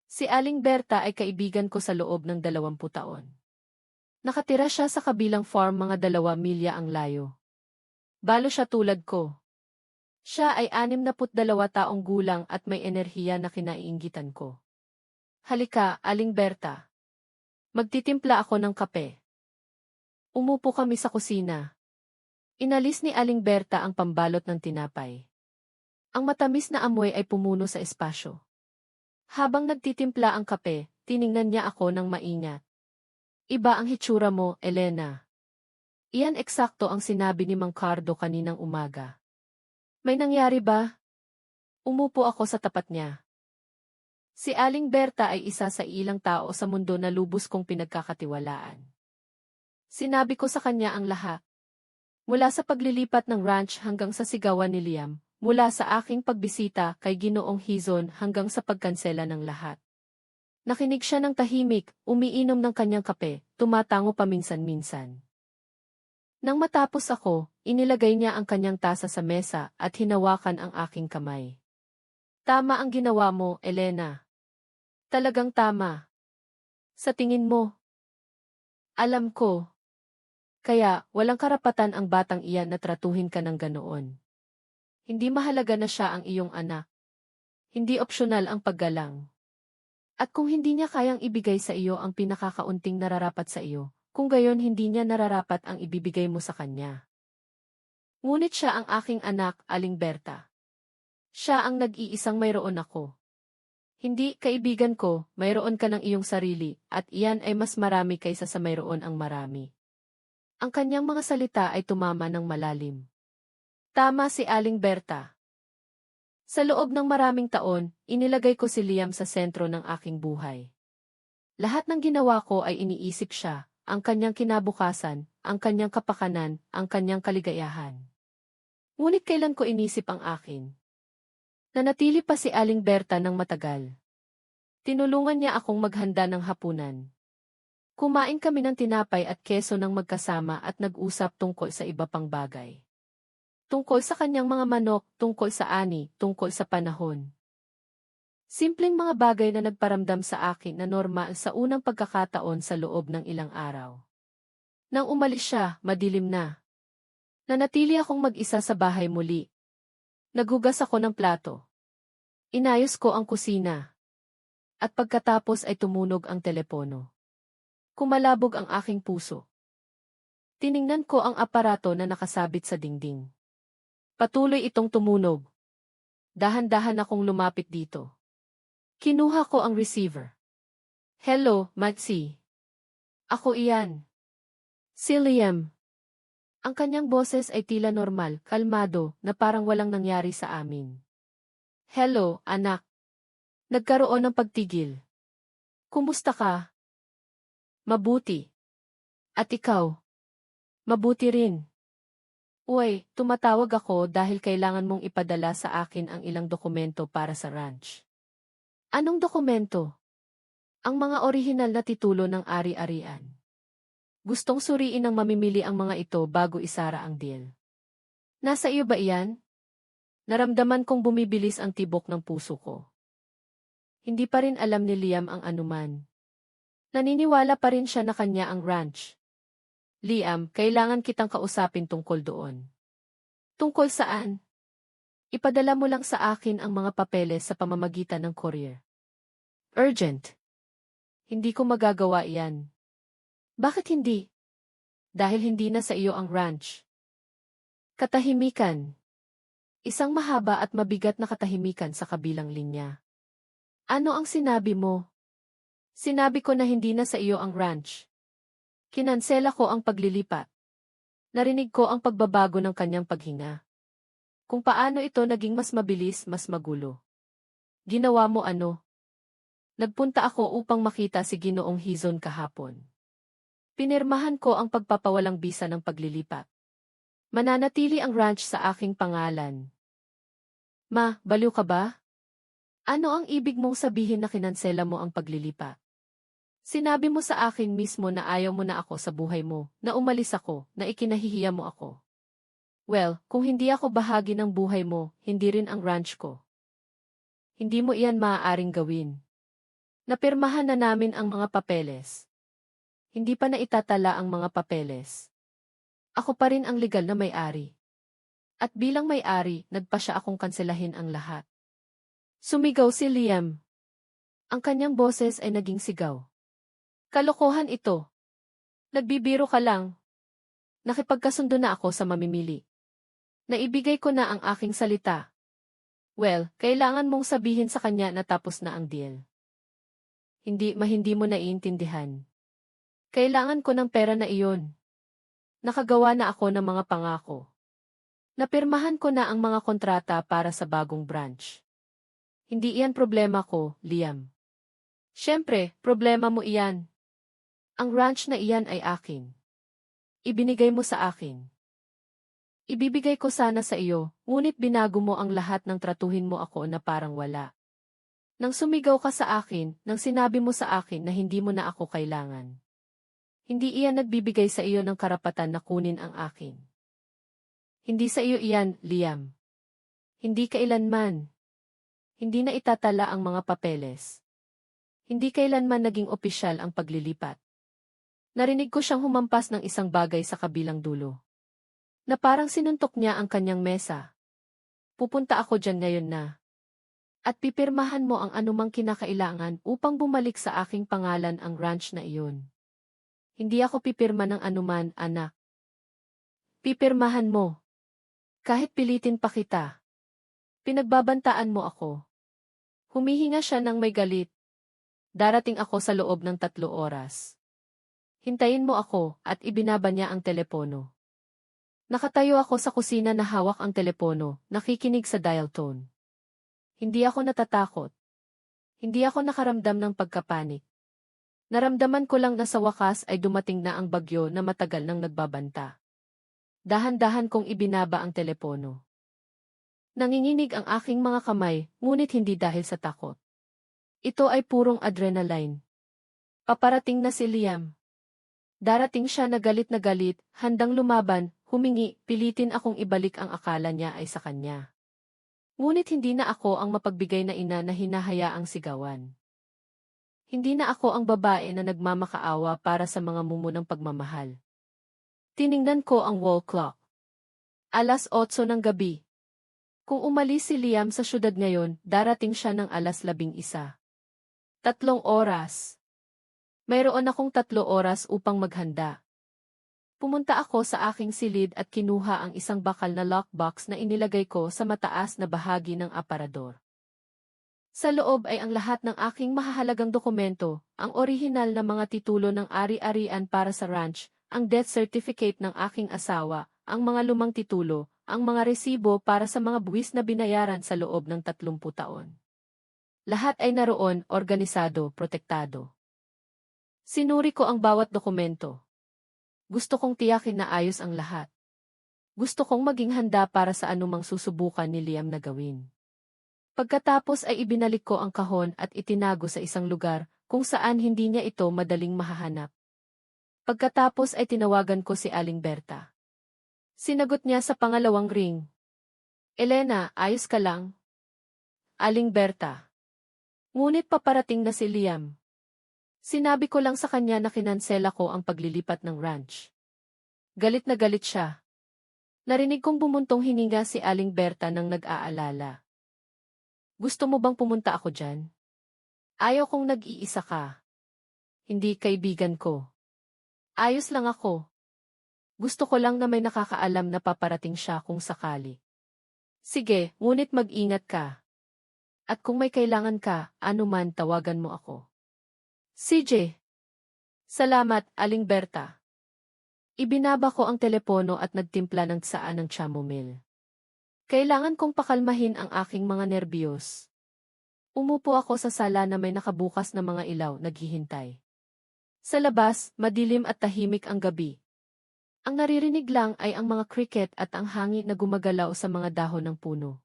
Si Aling Berta ay kaibigan ko sa loob ng 20 taon. Nakatira siya sa kabilang farm mga 2 milya ang layo. Balo siya tulad ko. Siya ay 62 taong gulang at may enerhiya na kinaiinggitan ko. Halika, Aling Berta. Magtitimpla ako ng kape. Umupo kami sa kusina. Inalis ni Aling Berta ang pambalot ng tinapay. Ang matamis na amoy ay pumuno sa espasyo. Habang nagtitimpla ang kape, tiningnan niya ako ng maingat. Iba ang hitsura mo, Elena. Iyan eksakto ang sinabi ni Mang Cardo kaninang umaga. May nangyari ba? Umupo ako sa tapat niya. Si Aling Berta ay isa sa ilang tao sa mundo na lubos kong pinagkakatiwalaan. Sinabi ko sa kanya ang lahat. Mula sa paglilipat ng ranch hanggang sa sigawan ni Liam, mula sa aking pagbisita kay Ginoong Hizon hanggang sa pagkansela ng lahat. Nakinig siya ng tahimik, umiinom ng kanyang kape, tumatango paminsan-minsan. Nang matapos ako, inilagay niya ang kanyang tasa sa mesa at hinawakan ang aking kamay. Tama ang ginawa mo, Elena. Talagang tama. Sa tingin mo. Alam ko. Kaya, walang karapatan ang batang iyan na tratuhin ka ng ganoon. Hindi mahalaga na siya ang iyong anak. Hindi opsyonal ang paggalang. At kung hindi niya kayang ibigay sa iyo ang pinakakaunting nararapat sa iyo, kung gayon hindi niya nararapat ang ibibigay mo sa kanya. Ngunit siya ang aking anak, Aling Berta. Siya ang nag-iisang mayroon ako. Hindi, kaibigan ko, mayroon ka ng iyong sarili, at iyan ay mas marami kaysa sa mayroon ang marami. Ang kanyang mga salita ay tumama ng malalim. Tama si Aling Berta. Sa loob ng maraming taon, inilagay ko si Liam sa sentro ng aking buhay. Lahat ng ginawa ko ay iniisip siya, ang kanyang kinabukasan, ang kanyang kapakanan, ang kanyang kaligayahan. Ngunit kailan ko inisip ang akin? Nanatili pa si Aling Berta ng matagal. Tinulungan niya akong maghanda ng hapunan. Kumain kami ng tinapay at keso ng magkasama at nag-usap tungkol sa iba pang bagay. Tungkol sa kanyang mga manok, tungkol sa ani, tungkol sa panahon. Simpleng mga bagay na nagparamdam sa akin na normal sa unang pagkakataon sa loob ng ilang araw. Nang umalis siya, madilim na. Nanatili akong mag-isa sa bahay muli. Naghugas ako ng plato. Inayos ko ang kusina. At pagkatapos ay tumunog ang telepono. Kumalabog ang aking puso. Tiningnan ko ang aparato na nakasabit sa dingding. Patuloy itong tumunog. Dahan-dahan akong lumapit dito. Kinuha ko ang receiver. Hello, Matsi. Ako iyan. Si Liam. Ang kanyang boses ay tila normal, kalmado, na parang walang nangyari sa amin. Hello, anak. Nagkaroon ng pagtigil. Kumusta ka? Mabuti. At ikaw? Mabuti rin. Uy, tumatawag ako dahil kailangan mong ipadala sa akin ang ilang dokumento para sa ranch. Anong dokumento? Ang mga orihinal na titulo ng ari-arian. Gustong suriin ng mamimili ang mga ito bago isara ang deal. Nasa iyo ba iyan? Naramdaman kong bumibilis ang tibok ng puso ko. Hindi pa rin alam ni Liam ang anuman. Naniniwala pa rin siya na kanya ang ranch. Liam, kailangan kitang kausapin tungkol doon. Tungkol saan? Ipadala mo lang sa akin ang mga papeles sa pamamagitan ng courier. Urgent. Hindi ko magagawa iyan. Bakit hindi? Dahil hindi na sa iyo ang ranch. Katahimikan. Isang mahaba at mabigat na katahimikan sa kabilang linya. Ano ang sinabi mo? Sinabi ko na hindi na sa iyo ang ranch. Kinansela ko ang paglilipat. Narinig ko ang pagbabago ng kanyang paghinga. Kung paano ito naging mas mabilis, mas magulo. Ginawa mo ano? Nagpunta ako upang makita si Ginoong Hizon kahapon. Pinirmahan ko ang pagpapawalang bisa ng paglilipat. Mananatili ang ranch sa aking pangalan. Ma, baliw ka ba? Ano ang ibig mong sabihin na kinansela mo ang paglilipat? Sinabi mo sa akin mismo na ayaw mo na ako sa buhay mo, na umalis ako, na ikinahihiya mo ako. Well, kung hindi ako bahagi ng buhay mo, hindi rin ang ranch ko. Hindi mo iyan maaaring gawin. Napirmahan na namin ang mga papeles. Hindi pa na itatala ang mga papeles. Ako pa rin ang legal na may-ari. At bilang may-ari, nagpasya akong kanselahin ang lahat. Sumigaw si Liam. Ang kanyang boses ay naging sigaw. Kalokohan ito. Nagbibiro ka lang. Nakipagkasundo na ako sa mamimili. Naibigay ko na ang aking salita. Well, kailangan mong sabihin sa kanya na tapos na ang deal. Hindi mo naiintindihan. Kailangan ko ng pera na iyon. Nakagawa na ako ng mga pangako. Napirmahan ko na ang mga kontrata para sa bagong branch. Hindi iyan problema ko, Liam. Siyempre, problema mo iyan. Ang ranch na iyan ay akin. Ibinigay mo sa akin. Ibibigay ko sana sa iyo, ngunit binago mo ang lahat ng tratuhin mo ako na parang wala. Nang sumigaw ka sa akin, nang sinabi mo sa akin na hindi mo na ako kailangan. Hindi iyan nagbibigay sa iyo ng karapatan na kunin ang akin. Hindi sa iyo iyan, Liam. Hindi kailanman. Hindi na itatala ang mga papeles. Hindi kailanman naging opisyal ang paglilipat. Narinig ko siyang humampas ng isang bagay sa kabilang dulo. Na parang sinuntok niya ang kanyang mesa. Pupunta ako dyan ngayon na. At pipirmahan mo ang anumang kinakailangan upang bumalik sa aking pangalan ang ranch na iyon. Hindi ako pipirma ng anuman, anak. Pipirmahan mo. Kahit pilitin pa kita. Pinagbabantaan mo ako. Humihinga siya ng may galit. Darating ako sa loob ng 3 oras. Hintayin mo ako at ibinaba niya ang telepono. Nakatayo ako sa kusina na hawak ang telepono, nakikinig sa dial tone. Hindi ako natatakot. Hindi ako nakaramdam ng pagkapanik. Naramdaman ko lang na sa wakas ay dumating na ang bagyo na matagal nang nagbabanta. Dahan-dahan kong ibinaba ang telepono. Nanginginig ang aking mga kamay, ngunit hindi dahil sa takot. Ito ay purong adrenaline. Paparating na si Liam. Darating siya na galit, handang lumaban, humingi, pilitin akong ibalik ang akala niya ay sa kanya. Ngunit hindi na ako ang mapagbigay na ina na hinahayaang sigawan. Hindi na ako ang babae na nagmamakaawa para sa mga mumunang pagmamahal. Tiningnan ko ang wall clock. 8:00 ng gabi. Kung umalis si Liam sa syudad ngayon, darating siya ng 11:00. 3 oras. Mayroon akong 3 oras upang maghanda. Pumunta ako sa aking silid at kinuha ang isang bakal na lockbox na inilagay ko sa mataas na bahagi ng aparador. Sa loob ay ang lahat ng aking mahahalagang dokumento, ang orihinal na mga titulo ng ari-arian para sa ranch, ang death certificate ng aking asawa, ang mga lumang titulo, ang mga resibo para sa mga buwis na binayaran sa loob ng 30 taon. Lahat ay naroon, organisado, protektado. Sinuri ko ang bawat dokumento. Gusto kong tiyakin na ayos ang lahat. Gusto kong maging handa para sa anumang susubukan ni Liam na gawin. Pagkatapos ay ibinalik ko ang kahon at itinago sa isang lugar kung saan hindi niya ito madaling mahahanap. Pagkatapos ay tinawagan ko si Aling Berta. Sinagot niya sa pangalawang ring. Elena, ayos ka lang? Aling Berta. Ngunit paparating na si Liam. Sinabi ko lang sa kanya na kinansela ko ang paglilipat ng ranch. Galit na galit siya. Narinig kong bumuntong hininga si Aling Berta nang nag-aalala. Gusto mo bang pumunta ako dyan? Ayaw kong nag-iisa ka. Hindi kaibigan ko. Ayos lang ako. Gusto ko lang na may nakakaalam na paparating siya kung sakali. Sige, ngunit mag-ingat ka. At kung may kailangan ka, anuman tawagan mo ako. CJ. Salamat, Aling Berta. Ibinaba ko ang telepono at nagtimpla ng tsaan ng chamomile. Kailangan kong pakalmahin ang aking mga nerbiyos. Umupo ako sa sala na may nakabukas na mga ilaw, naghihintay. Sa labas, madilim at tahimik ang gabi. Ang naririnig lang ay ang mga cricket at ang hangin na gumagalaw sa mga dahon ng puno.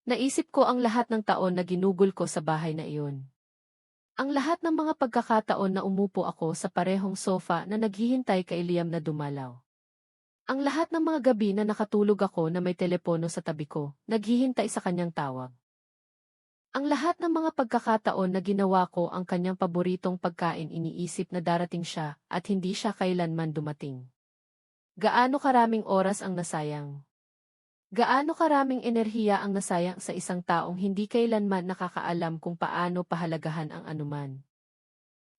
Naisip ko ang lahat ng taon na ginugol ko sa bahay na iyon. Ang lahat ng mga pagkakataon na umupo ako sa parehong sofa na naghihintay kay Liam na dumalaw. Ang lahat ng mga gabi na nakatulog ako na may telepono sa tabi ko, naghihintay sa kanyang tawag. Ang lahat ng mga pagkakataon na ginawa ko ang kanyang paboritong pagkain, iniisip na darating siya at hindi siya kailanman dumating. Gaano karaming oras ang nasayang? Gaano karaming enerhiya ang nasayang sa isang taong hindi kailanman nakakaalam kung paano pahalagahan ang anuman?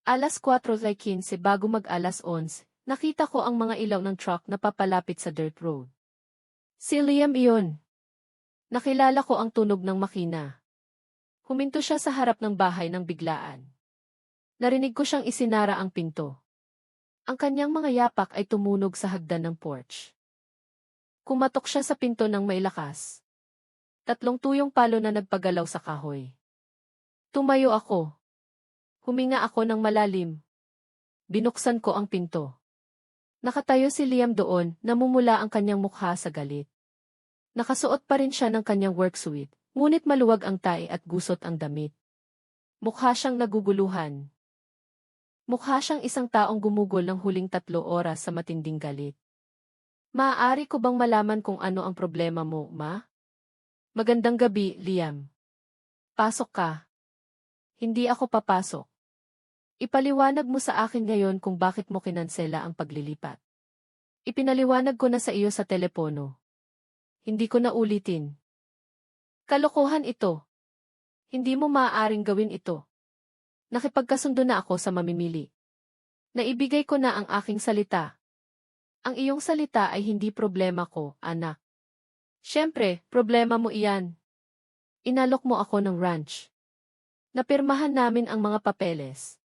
Alas 4:15 bago mag-alas 11, nakita ko ang mga ilaw ng truck na papalapit sa dirt road. Si Liam iyon. Nakilala ko ang tunog ng makina. Huminto siya sa harap ng bahay ng biglaan. Narinig ko siyang isinara ang pinto. Ang kanyang mga yapak ay tumunog sa hagdan ng porch. Kumatok siya sa pinto ng may lakas. 3 tuyong palo na nagpagalaw sa kahoy. Tumayo ako. Huminga ako ng malalim. Binuksan ko ang pinto. Nakatayo si Liam doon, namumula ang kanyang mukha sa galit. Nakasuot pa rin siya ng kanyang work suit. Ngunit maluwag ang tae at gusot ang damit. Mukha siyang naguguluhan. Mukha siyang isang taong gumugol ng huling 3 oras sa matinding galit. Maaari ko bang malaman kung ano ang problema mo, ma? Magandang gabi, Liam. Pasok ka. Hindi ako papasok. Ipaliwanag mo sa akin ngayon kung bakit mo kinansela ang paglilipat. Ipinaliwanag ko na sa iyo sa telepono. Hindi ko na ulitin. Kalokohan ito. Hindi mo maaaring gawin ito. Nakipagkasundo na ako sa mamimili. Naibigay ko na ang aking salita. Ang iyong salita ay hindi problema ko, anak. Siyempre, problema mo iyan. Inalok mo ako ng ranch. Napirmahan namin ang mga papeles.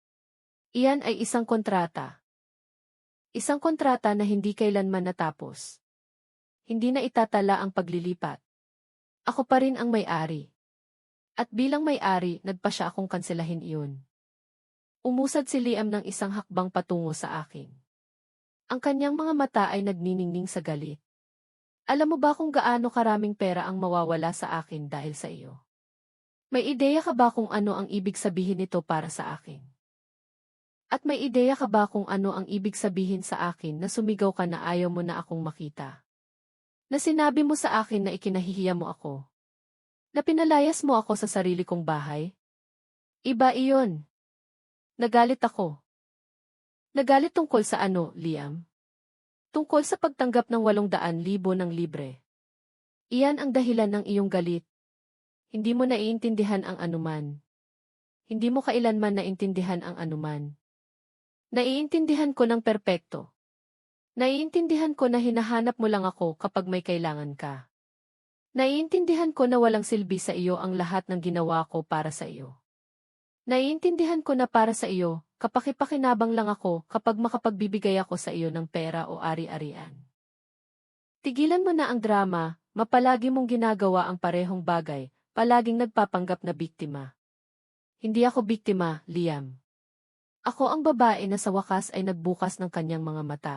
Iyan ay isang kontrata. Isang kontrata na hindi kailanman natapos. Hindi na itatala ang paglilipat. Ako pa rin ang may-ari. At bilang may-ari, nagpa siya akong kanselahin iyon. Umusad si Liam ng isang hakbang patungo sa akin. Ang kanyang mga mata ay nagniningning sa galit. Alam mo ba kung gaano karaming pera ang mawawala sa akin dahil sa iyo? May ideya ka ba kung ano ang ibig sabihin nito para sa akin? At may ideya ka ba kung ano ang ibig sabihin sa akin na sumigaw ka na ayaw mo na akong makita? Na sinabi mo sa akin na ikinahihiya mo ako? Na pinalayas mo ako sa sarili kong bahay? Iba iyon. Nagalit ako. Nagalit tungkol sa ano, Liam? Tungkol sa pagtanggap ng 800,000 ng libre. Iyan ang dahilan ng iyong galit. Hindi mo naiintindihan ang anuman. Hindi mo kailanman naintindihan ang anuman. Naiintindihan ko ng perpekto. Naiintindihan ko na hinahanap mo lang ako kapag may kailangan ka. Naiintindihan ko na walang silbi sa iyo ang lahat ng ginawa ko para sa iyo. Naiintindihan ko na para sa iyo, kapakipakinabang lang ako kapag makapagbibigay ako sa iyo ng pera o ari-arian. Tigilan mo na ang drama, mapalagi mong ginagawa ang parehong bagay, palaging nagpapanggap na biktima. Hindi ako biktima, Liam. Ako ang babae na sa wakas ay nagbukas ng kanyang mga mata.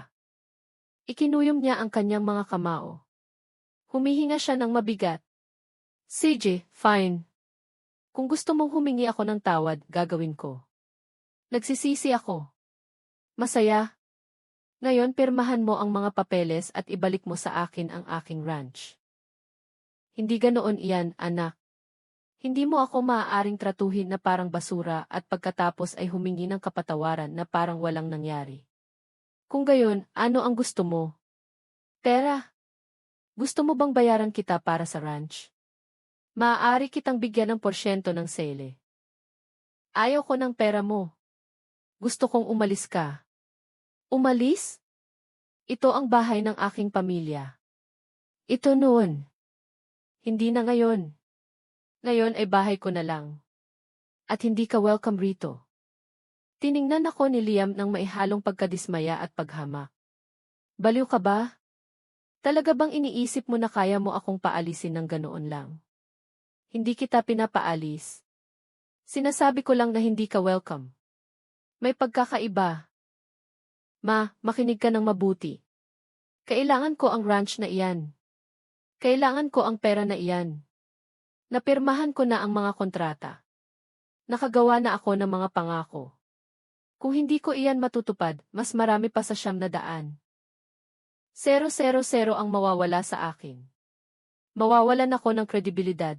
Ikinuyom niya ang kanyang mga kamao. Humihinga siya ng mabigat. CJ, fine. Kung gusto mong humingi ako ng tawad, gagawin ko. Nagsisisi ako. Masaya. Ngayon pirmahan mo ang mga papeles at ibalik mo sa akin ang aking ranch. Hindi ganoon iyan, anak. Hindi mo ako maaaring tratuhin na parang basura at pagkatapos ay humingi ng kapatawaran na parang walang nangyari. Kung gayon, ano ang gusto mo? Pera. Gusto mo bang bayaran kita para sa ranch? Maaari kitang bigyan ng porsyento ng sale. Ayaw ko ng pera mo. Gusto kong umalis ka. Umalis? Ito ang bahay ng aking pamilya. Ito noon. Hindi na ngayon. Ngayon ay bahay ko na lang. At hindi ka welcome rito. Tiningnan ako ni Liam ng maihalong pagkadismaya at paghama. Baliw ka ba? Talaga bang iniisip mo na kaya mo akong paalisin ng ganoon lang? Hindi kita pinapaalis. Sinasabi ko lang na hindi ka welcome. May pagkakaiba. Ma, makinig ka ng mabuti. Kailangan ko ang ranch na iyan. Kailangan ko ang pera na iyan. Napirmahan ko na ang mga kontrata. Nakagawa na ako ng mga pangako. Kung hindi ko iyan matutupad, mas marami pa sa 900. 000 ang mawawala sa akin. Mawawalan ako ng kredibilidad.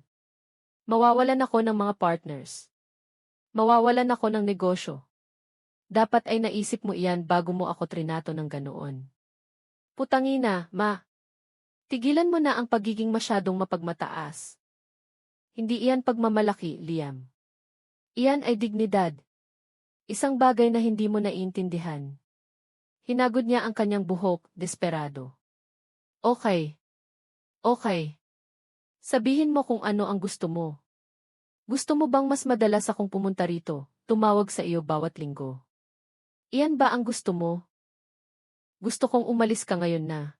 Mawawalan ako ng mga partners. Mawawalan ako ng negosyo. Dapat ay naisip mo iyan bago mo ako trinato ng ganoon. Putangina, ma. Tigilan mo na ang pagiging masyadong mapagmataas. Hindi iyan pagmamalaki, Liam. Iyan ay dignidad. Isang bagay na hindi mo naiintindihan. Hinagod niya ang kanyang buhok, desperado. Okay. Okay. Sabihin mo kung ano ang gusto mo. Gusto mo bang mas madalas akong pumunta rito, tumawag sa iyo bawat linggo? Iyan ba ang gusto mo? Gusto kong umalis ka ngayon na.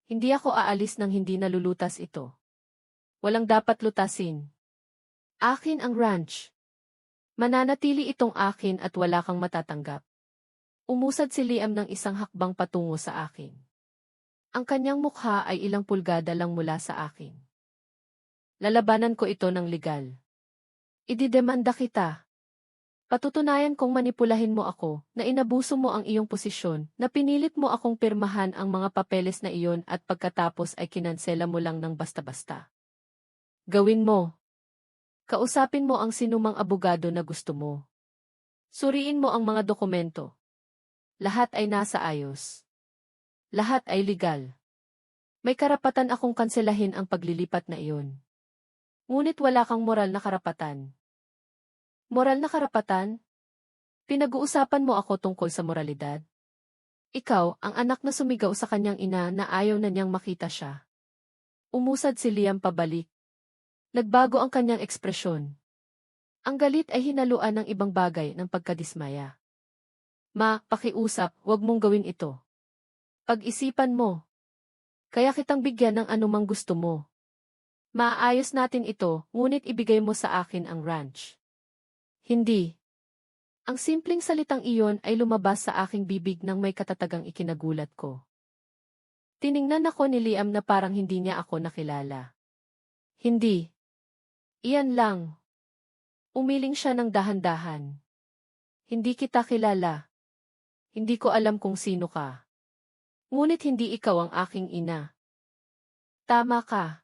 Hindi ako aalis nang hindi nalulutas ito. Walang dapat lutasin. Akin ang ranch. Mananatili itong akin at wala kang matatanggap. Umusad si Liam ng isang hakbang patungo sa akin. Ang kanyang mukha ay ilang pulgada lang mula sa akin. Lalabanan ko ito ng legal. Ididemanda kita. Patutunayan kong manipulahin mo ako, na inabuso mo ang iyong posisyon, na pinilit mo akong pirmahan ang mga papeles na iyon at pagkatapos ay kinansela mo lang ng basta-basta. Gawin mo. Kausapin mo ang sinumang abogado na gusto mo. Suriin mo ang mga dokumento. Lahat ay nasa ayos. Lahat ay legal. May karapatan akong kanselahin ang paglilipat na iyon. Ngunit wala kang moral na karapatan. Moral na karapatan? Pinag-uusapan mo ako tungkol sa moralidad? Ikaw, ang anak na sumigaw sa kanyang ina na ayaw na niyang makita siya. Umusad si Liam pabalik. Nagbago ang kanyang ekspresyon. Ang galit ay hinaluan ng ibang bagay ng pagkadismaya. Ma, pakiusap, huwag mong gawin ito. Pag-isipan mo. Kaya kitang bigyan ng anumang gusto mo. Maayos natin ito, ngunit ibigay mo sa akin ang ranch. Hindi. Ang simpleng salitang iyon ay lumabas sa aking bibig nang may katatagang ikinagulat ko. Tiningnan ako ni Liam na parang hindi niya ako nakilala. Hindi. Iyan lang. Umiling siya ng dahan-dahan. Hindi kita kilala. Hindi ko alam kung sino ka. Ngunit hindi ikaw ang aking ina. Tama ka.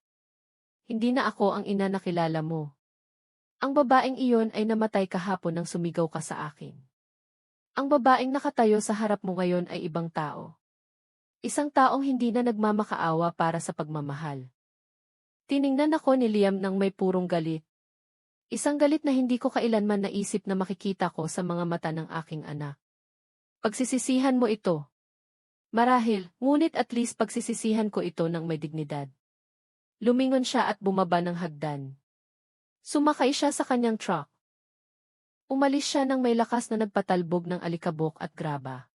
Hindi na ako ang ina na kilala mo. Ang babaeng iyon ay namatay kahapon nang sumigaw ka sa akin. Ang babaeng nakatayo sa harap mo ngayon ay ibang tao. Isang taong hindi na nagmamakaawa para sa pagmamahal. Tiningnan ako ni Liam nang may purong galit. Isang galit na hindi ko kailanman naisip na makikita ko sa mga mata ng aking anak. Pagsisisihan mo ito. Marahil, ngunit at least pagsisisihan ko ito ng may dignidad. Lumingon siya at bumaba ng hagdan. Sumakay siya sa kanyang truck. Umalis siya nang may lakas na nagpatalbog ng alikabok at graba.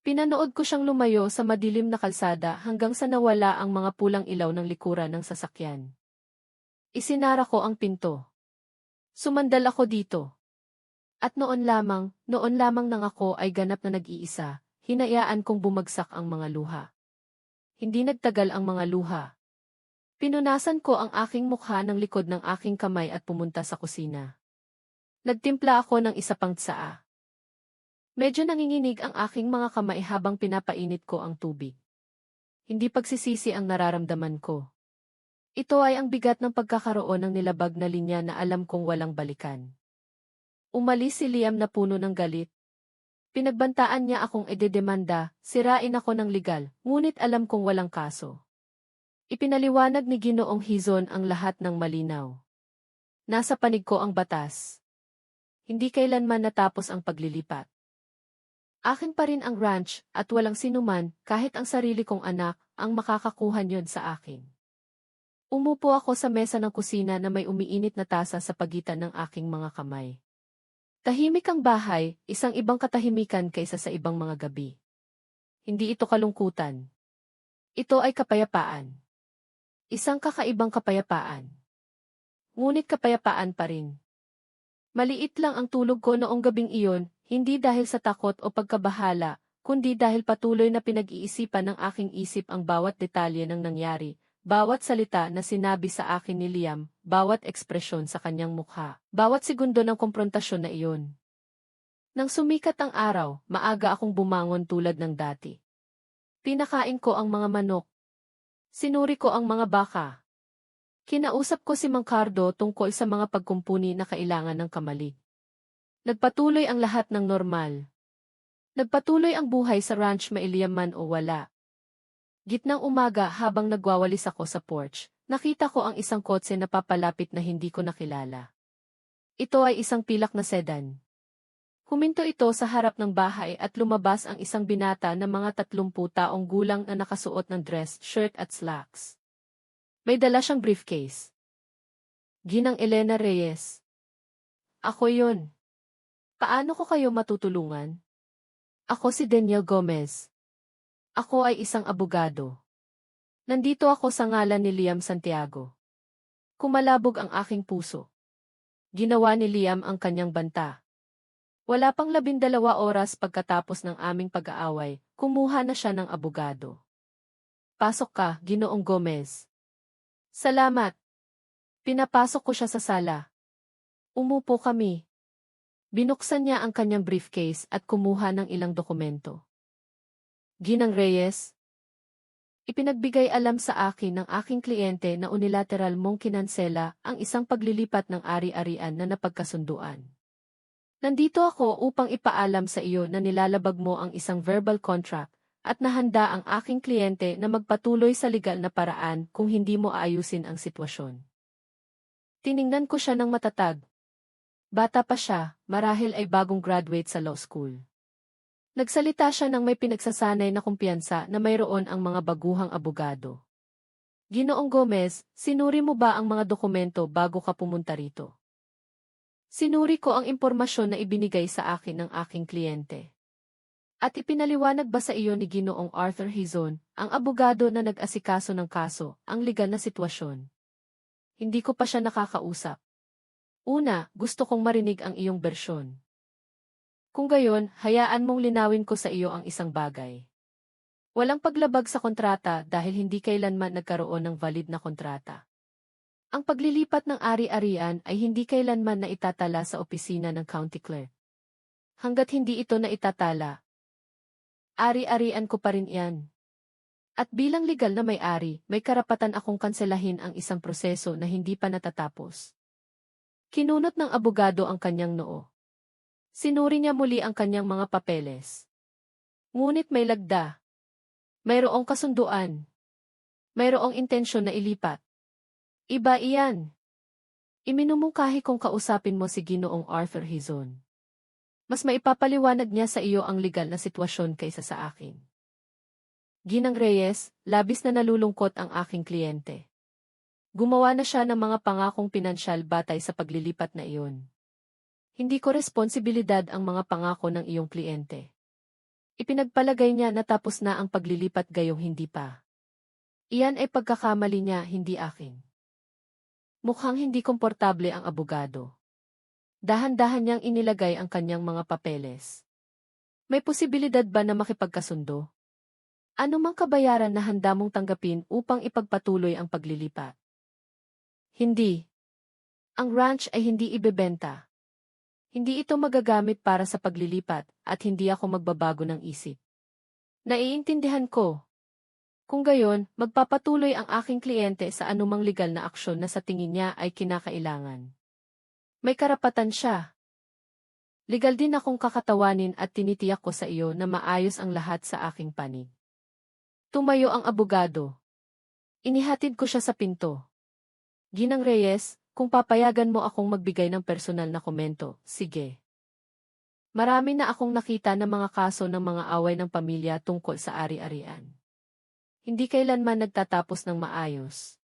Pinanood ko siyang lumayo sa madilim na kalsada hanggang sa nawala ang mga pulang ilaw ng likuran ng sasakyan. Isinara ko ang pinto. Sumandal ako dito. At noon lamang nang ako ay ganap na nag-iisa, hinayaan kong bumagsak ang mga luha. Hindi nagtagal ang mga luha. Pinunasan ko ang aking mukha ng likod ng aking kamay at pumunta sa kusina. Nagtimpla ako ng isa pang tsaa. Medyo nanginginig ang aking mga kamay habang pinapainit ko ang tubig. Hindi pagsisisi ang nararamdaman ko. Ito ay ang bigat ng pagkakaroon ng nilabag na linya na alam kong walang balikan. Umalis si Liam na puno ng galit. Pinagbantaan niya akong idedemanda, sirain ako ng legal, ngunit alam kong walang kaso. Ipinaliwanag ni Ginoong Hizon ang lahat ng malinaw. Nasa panig ko ang batas. Hindi kailanman natapos ang paglilipat. Akin pa rin ang ranch at walang sinuman, kahit ang sarili kong anak, ang makakakuha niyon sa akin. Umupo ako sa mesa ng kusina na may umiinit na tasa sa pagitan ng aking mga kamay. Tahimik ang bahay, isang ibang katahimikan kaysa sa ibang mga gabi. Hindi ito kalungkutan. Ito ay kapayapaan. Isang kakaibang kapayapaan. Ngunit kapayapaan pa rin. Maliit lang ang tulog ko noong gabing iyon, hindi dahil sa takot o pagkabahala, kundi dahil patuloy na pinag-iisipan ng aking isip ang bawat detalye ng nangyari, bawat salita na sinabi sa akin ni Liam, bawat ekspresyon sa kanyang mukha, bawat segundo ng komprontasyon na iyon. Nang sumikat ang araw, maaga akong bumangon tulad ng dati. Pinakain ko ang mga manok. Sinuri ko ang mga baka. Kinausap ko si Mang Cardo tungkol sa mga pagkumpuni na kailangan ng kamalig. Nagpatuloy ang lahat ng normal. Nagpatuloy ang buhay sa ranch mailiam man o wala. Gitnang umaga habang nagwawalis ako sa porch, nakita ko ang isang kotse na papalapit na hindi ko nakilala. Ito ay isang pilak na sedan. Huminto ito sa harap ng bahay at lumabas ang isang binata na mga 30 taong gulang na nakasuot ng dress, shirt at slacks. May dala siyang briefcase. Ginang Elena Reyes. Ako yun. Paano ko kayo matutulungan? Ako si Daniel Gomez. Ako ay isang abogado. Nandito ako sa ngalan ni Liam Santiago. Kumalabog ang aking puso. Ginawa ni Liam ang kanyang banta. Wala pang 12 oras pagkatapos ng aming pag-aaway, kumuha na siya ng abogado. Pasok ka, Ginoong Gomez. Salamat. Pinapasok ko siya sa sala. Umupo kami. Binuksan niya ang kanyang briefcase at kumuha ng ilang dokumento. Ginang Reyes, ipinagbigay alam sa akin ng aking kliyente na unilateral mong kinansela ang isang paglilipat ng ari-arian na napagkasunduan. Nandito ako upang ipaalam sa iyo na nilalabag mo ang isang verbal contract at nahanda ang aking kliyente na magpatuloy sa legal na paraan kung hindi mo aayusin ang sitwasyon. Tiningnan ko siya ng matatag. Bata pa siya, marahil ay bagong graduate sa law school. Nagsalita siya ng may pinagsasanay na kumpiyansa na mayroon ang mga baguhang abogado. Ginoong Gomez, sinuri mo ba ang mga dokumento bago ka pumunta rito? Sinuri ko ang impormasyon na ibinigay sa akin ng aking kliyente. At ipinaliwanag ba sa iyo ni Ginoong Arthur Hizon, ang abogado na nag-asikaso ng kaso, ang legal na sitwasyon? Hindi ko pa siya nakakausap. Una, gusto kong marinig ang iyong bersyon. Kung gayon, hayaan mong linawin ko sa iyo ang isang bagay. Walang paglabag sa kontrata dahil hindi kailanman nagkaroon ng valid na kontrata. Ang paglilipat ng ari-arian ay hindi kailanman na itatala sa opisina ng county clerk. Hanggat hindi ito na itatala, ari-arian ko pa rin yan. At bilang legal na may-ari, may karapatan akong kanselahin ang isang proseso na hindi pa natatapos. Kinunot ng abogado ang kanyang noo. Sinuri niya muli ang kanyang mga papeles. Ngunit may lagda. Mayroong kasunduan. Mayroong intensyon na ilipat. Iba iyan. Iminumungkahi kong kausapin mo si Ginoong Arthur Hizon. Mas maipapaliwanag niya sa iyo ang legal na sitwasyon kaysa sa akin. Ginang Reyes, labis na nalulungkot ang aking kliyente. Gumawa na siya ng mga pangakong pinansyal batay sa paglilipat na iyon. Hindi ko responsibilidad ang mga pangako ng iyong kliyente. Ipinagpalagay niya na tapos na ang paglilipat gayong hindi pa. Iyan ay pagkakamali niya, hindi akin. Mukhang hindi komportable ang abogado. Dahan-dahan niyang inilagay ang kanyang mga papeles. May posibilidad ba na makipagkasundo? Ano mang kabayaran na handa mong tanggapin upang ipagpatuloy ang paglilipat? Hindi. Ang ranch ay hindi ibebenta. Hindi ito magagamit para sa paglilipat at hindi ako magbabago ng isip. Naiintindihan ko. Kung gayon, magpapatuloy ang aking kliyente sa anumang legal na aksyon na sa tingin niya ay kinakailangan. May karapatan siya. Legal din akong kakatawanin at tinitiyak ko sa iyo na maayos ang lahat sa aking panig. Tumayo ang abogado. Inihatid ko siya sa pinto. Ginang Reyes, kung papayagan mo akong magbigay ng personal na komento, sige. Marami na akong nakita ng mga kaso ng mga away ng pamilya tungkol sa ari-arian. Hindi kailanman nagtatapos ng maayos.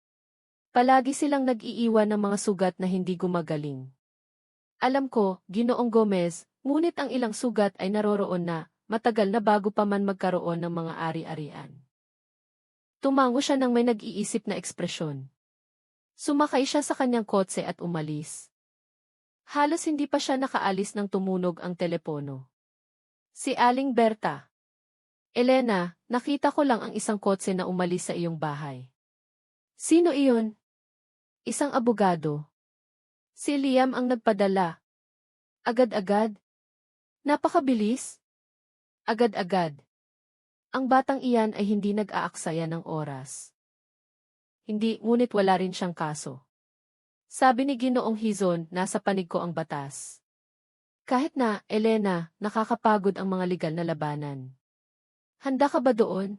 Palagi silang nag-iiwan ng mga sugat na hindi gumagaling. Alam ko, Ginoong Gomez, ngunit ang ilang sugat ay naroroon na, matagal na bago pa man magkaroon ng mga ari-arian. Tumango siya ng may nag-iisip na ekspresyon. Sumakay siya sa kanyang kotse at umalis. Halos hindi pa siya nakaalis nang tumunog ang telepono. Si Aling Berta. Elena, nakita ko lang ang isang kotse na umalis sa iyong bahay. Sino iyon? Isang abogado. Si Liam ang nagpadala. Agad-agad? Napakabilis? Agad-agad. Ang batang iyan ay hindi nag-aaksaya ng oras. Hindi, ngunit wala rin siyang kaso. Sabi ni Ginoong Hizon, nasa panig ko ang batas. Kahit na, Elena, nakakapagod ang mga legal na labanan. Handa ka ba doon?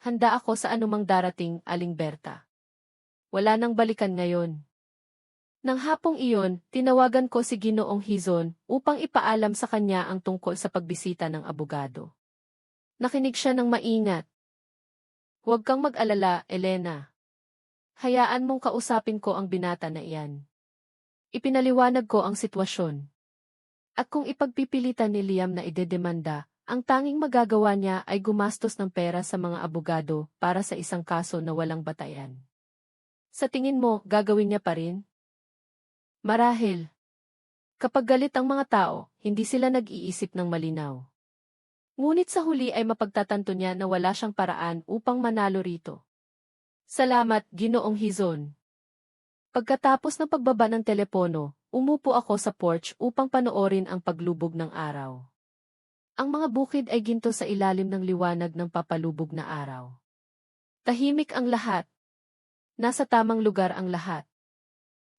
Handa ako sa anumang darating, Aling Berta. Wala nang balikan ngayon. Nang hapong iyon, tinawagan ko si Ginoong Hizon upang ipaalam sa kanya ang tungkol sa pagbisita ng abogado. Nakinig siya ng maingat. Huwag kang mag-alala, Elena. Hayaan mong kausapin ko ang binata na iyan. Ipinaliwanag ko ang sitwasyon. At kung ipagpipilitan ni Liam na idedemanda, ang tanging magagawa niya ay gumastos ng pera sa mga abogado para sa isang kaso na walang batayan. Sa tingin mo, gagawin niya pa rin? Marahil. Kapag galit ang mga tao, hindi sila nag-iisip ng malinaw. Ngunit sa huli ay mapagtatanto niya na wala siyang paraan upang manalo rito. Salamat, Ginoong Hizon. Pagkatapos ng pagbaba ng telepono, umupo ako sa porch upang panoorin ang paglubog ng araw. Ang mga bukid ay ginto sa ilalim ng liwanag ng papalubog na araw. Tahimik ang lahat. Nasa tamang lugar ang lahat.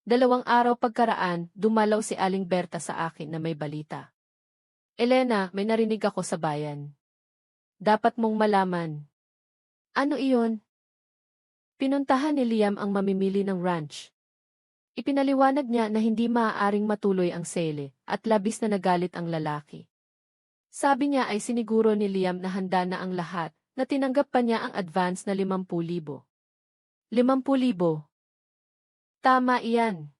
2 araw pagkaraan, dumalaw si Aling Berta sa akin na may balita. Elena, may narinig ako sa bayan. Dapat mong malaman. Ano iyon? Pinuntahan ni Liam ang mamimili ng ranch. Ipinaliwanag niya na hindi maaaring matuloy ang sale, at labis na nagalit ang lalaki. Sabi niya ay siniguro ni Liam na handa na ang lahat, na tinanggap pa niya ang advance na 50,000. 50,000. Tama iyan.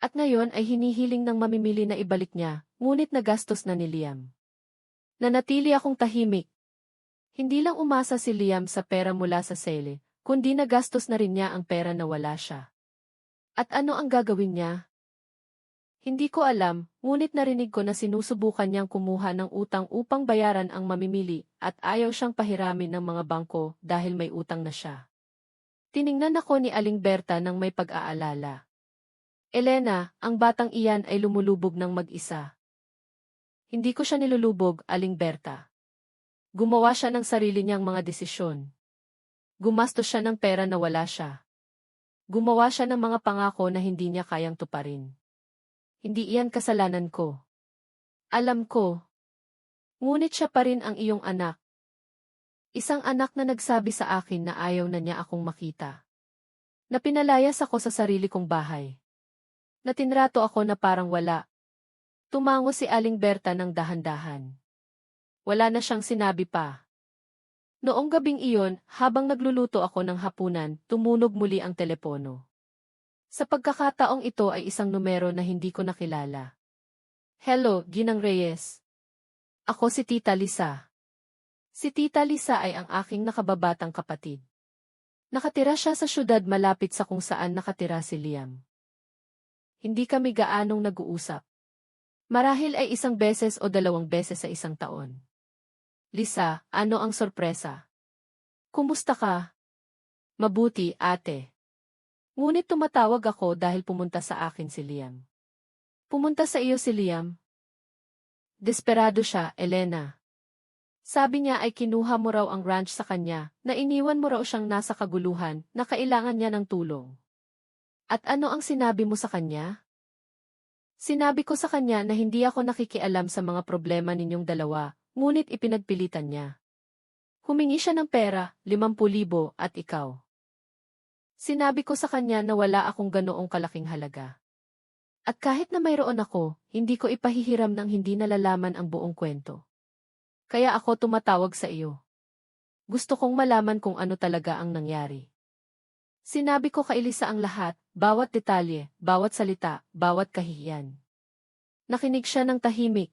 At ngayon ay hinihiling ng mamimili na ibalik niya, ngunit nagastos na ni Liam. Nanatili akong tahimik. Hindi lang umasa si Liam sa pera mula sa sale, kundi nagastos na rin niya ang pera na wala siya. At ano ang gagawin niya? Hindi ko alam, ngunit narinig ko na sinusubukan niyang kumuha ng utang upang bayaran ang mamimili at ayaw siyang pahiramin ng mga bangko dahil may utang na siya. Tiningnan ako ni Aling Berta ng may pag-aalala. Elena, ang batang iyan ay lumulubog ng mag-isa. Hindi ko siya nilulubog, Aling Berta. Gumawa siya ng sarili niyang mga desisyon. Gumastos siya ng pera na wala siya. Gumawa siya ng mga pangako na hindi niya kayang tuparin. Hindi iyan kasalanan ko. Alam ko. Ngunit siya pa rin ang iyong anak. Isang anak na nagsabi sa akin na ayaw na niya akong makita. Na pinalayas ako sa sarili kong bahay. Na tinrato ako na parang wala. Tumango si Aling Berta ng dahan-dahan. Wala na siyang sinabi pa. Noong gabing iyon, habang nagluluto ako ng hapunan, tumunog muli ang telepono. Sa pagkakataong ito ay isang numero na hindi ko nakilala. Hello, Ginang Reyes. Ako si Tita Lisa. Si Tita Lisa ay ang aking nakababatang kapatid. Nakatira siya sa syudad malapit sa kung saan nakatira si Liam. Hindi kami gaanong nag-uusap. Marahil ay 1 beses o 2 beses sa isang taon. Lisa, ano ang sorpresa? Kumusta ka? Mabuti, ate. Ngunit tumatawag ako dahil pumunta sa akin si Liam. Pumunta sa iyo si Liam? Desperado siya, Elena. Sabi niya ay kinuha mo raw ang ranch sa kanya, na iniwan mo raw siyang nasa kaguluhan, na kailangan niya ng tulong. At ano ang sinabi mo sa kanya? Sinabi ko sa kanya na hindi ako nakikialam sa mga problema ninyong dalawa, ngunit ipinagpilitan niya. Humingi siya ng pera, 50,000 at ikaw. Sinabi ko sa kanya na wala akong ganoong kalaking halaga. At kahit na mayroon ako, hindi ko ipahihiram ng hindi nalalaman ang buong kwento. Kaya ako tumatawag sa iyo. Gusto kong malaman kung ano talaga ang nangyari. Sinabi ko kay Lisa ang lahat, bawat detalye, bawat salita, bawat kahihiyan. Nakinig siya ng tahimik.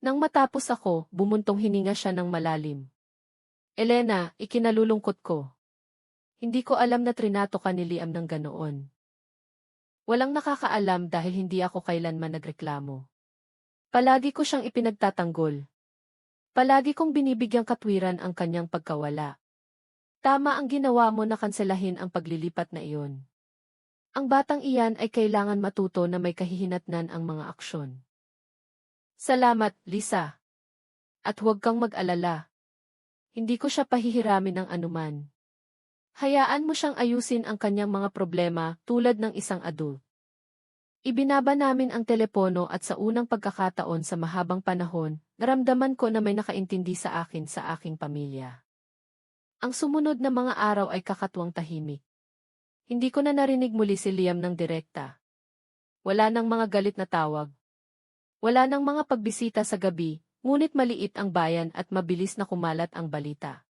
Nang matapos ako, bumuntong hininga siya ng malalim. Elena, ikinalulungkot ko. Hindi ko alam na trinato ka ni Liam ng ganoon. Walang nakakaalam dahil hindi ako kailanman nagreklamo. Palagi ko siyang ipinagtatanggol. Palagi kong binibigyang katwiran ang kanyang pagkawala. Tama ang ginawa mo na kanselahin ang paglilipat na iyon. Ang batang iyan ay kailangan matuto na may kahihinatnan ang mga aksyon. Salamat, Lisa. At huwag kang mag-alala. Hindi ko siya pahihiramin ng anuman. Hayaan mo siyang ayusin ang kanyang mga problema tulad ng isang adult. Ibinaba namin ang telepono at sa unang pagkakataon sa mahabang panahon, naramdaman ko na may nakaintindi sa akin sa aking pamilya. Ang sumunod na mga araw ay kakatuwang tahimik. Hindi ko na narinig muli si Liam ng direkta. Wala nang mga galit na tawag. Wala nang mga pagbisita sa gabi, ngunit maliit ang bayan at mabilis na kumalat ang balita.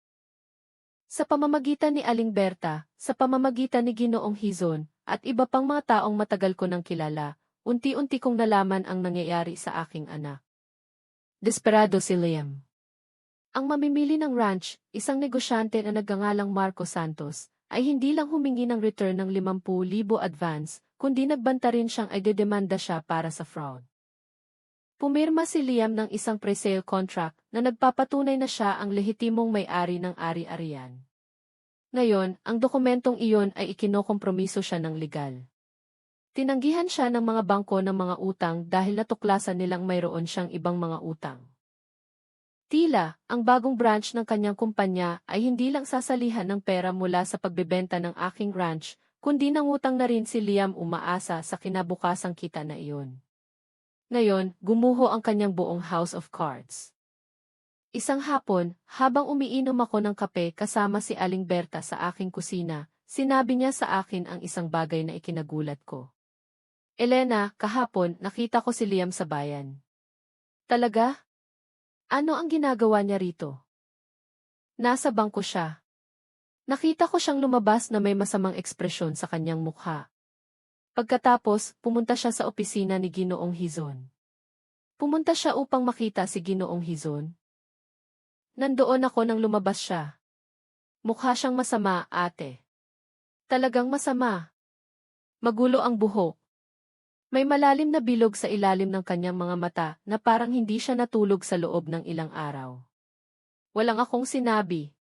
Sa pamamagitan ni Aling Berta, sa pamamagitan ni Ginoong Hizon, at iba pang mga taong matagal ko nang kilala, unti-unti kong nalaman ang nangyayari sa aking anak. Desperado si Liam. Ang mamimili ng ranch, isang negosyante na nagngangalang Marco Santos, ay hindi lang humingi ng return ng 50,000 advance, kundi nagbanta rin siyang ay dedemanda siya para sa fraud. Pumirma si Liam ng isang pre-sale contract na nagpapatunay na siya ang lehitimong may-ari ng ari-arian. Ngayon, ang dokumentong iyon ay ikinokompromiso siya ng legal. Tinanggihan siya ng mga bangko ng mga utang dahil natuklasan nilang mayroon siyang ibang mga utang. Tila, ang bagong branch ng kanyang kumpanya ay hindi lang sasalihan ng pera mula sa pagbebenta ng aking ranch, kundi nangutang na rin si Liam umaasa sa kinabukasang kita na iyon. Ngayon, gumuho ang kanyang buong house of cards. Isang hapon, habang umiinom ako ng kape kasama si Aling Berta sa aking kusina, sinabi niya sa akin ang isang bagay na ikinagulat ko. Elena, kahapon, nakita ko si Liam sa bayan. Talaga? Ano ang ginagawa niya rito? Nasa bangko siya. Nakita ko siyang lumabas na may masamang ekspresyon sa kanyang mukha. Pagkatapos, pumunta siya sa opisina ni Ginoong Hizon. Pumunta siya upang makita si Ginoong Hizon. Nandoon ako nang lumabas siya. Mukha siyang masama, ate. Talagang masama. Magulo ang buhok. May malalim na bilog sa ilalim ng kanyang mga mata na parang hindi siya natulog sa loob ng ilang araw. Walang akong sinabi.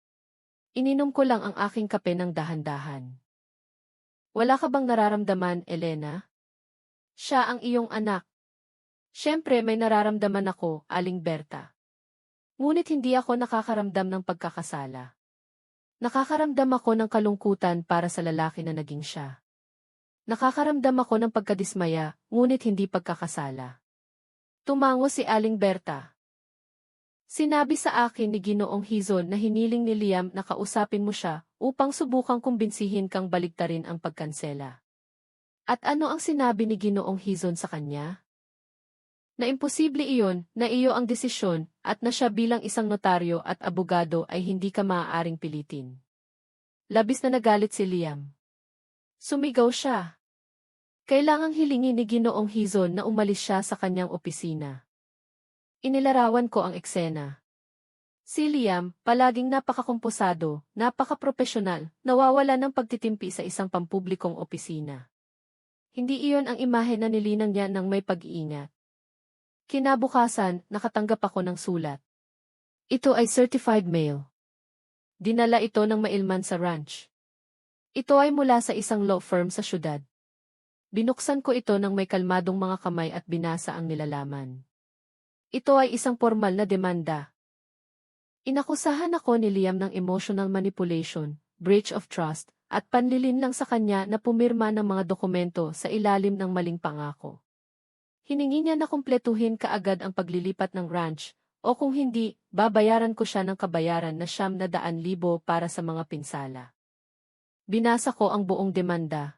Ininom ko lang ang aking kape ng dahan-dahan. Wala ka bang nararamdaman, Elena? Siya ang iyong anak. Siyempre may nararamdaman ako, Aling Berta. Ngunit hindi ako nakakaramdam ng pagkakasala. Nakakaramdam ako ng kalungkutan para sa lalaki na naging siya. Nakakaramdam ako ng pagkadismaya, ngunit hindi pagkakasala. Tumango si Aling Berta. Sinabi sa akin ni Ginoong Hizon na hiniling ni Liam na kausapin mo siya upang subukang kumbinsihin kang baligtarin ang pagkansela. At ano ang sinabi ni Ginoong Hizon sa kanya? Na imposible iyon, na iyo ang desisyon, at na siya bilang isang notaryo at abogado ay hindi ka maaaring pilitin. Labis na nagalit si Liam. Sumigaw siya. Kailangang hilingin ni Ginoong Hizon na umalis siya sa kanyang opisina. Inilarawan ko ang eksena. Si Liam, palaging napakakomposado, napakapropesyonal, nawawala ng pagtitimpi sa isang pampublikong opisina. Hindi iyon ang imahe na nilinang niya ng may pag-iingat. Kinabukasan, nakatanggap ako ng sulat. Ito ay certified mail. Dinala ito ng mailman sa ranch. Ito ay mula sa isang law firm sa syudad. Binuksan ko ito ng may kalmadong mga kamay at binasa ang nilalaman. Ito ay isang formal na demanda. Inakusahan ako ni Liam ng emotional manipulation, breach of trust, at panlilinlang sa kanya na pumirma ng mga dokumento sa ilalim ng maling pangako. Hiningi niya na kumpletuhin kaagad ang paglilipat ng ranch, o kung hindi, babayaran ko siya ng kabayaran na 900,000 para sa mga pinsala. Binasa ko ang buong demanda.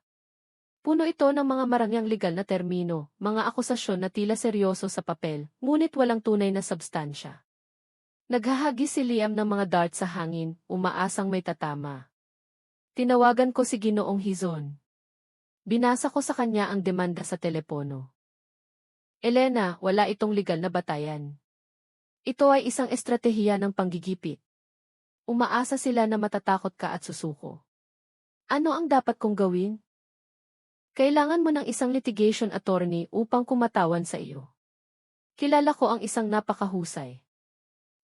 Puno ito ng mga marangyang legal na termino, mga akusasyon na tila seryoso sa papel, ngunit walang tunay na substansya. Naghahagi si Liam ng mga dart sa hangin, umaasang may tatama. Tinawagan ko si Ginoong Hizon. Binasa ko sa kanya ang demanda sa telepono. Elena, wala itong legal na batayan. Ito ay isang estratehiya ng panggigipit. Umaasa sila na matatakot ka at susuko. Ano ang dapat kong gawin? Kailangan mo ng isang litigation attorney upang kumatawan sa iyo. Kilala ko ang isang napakahusay.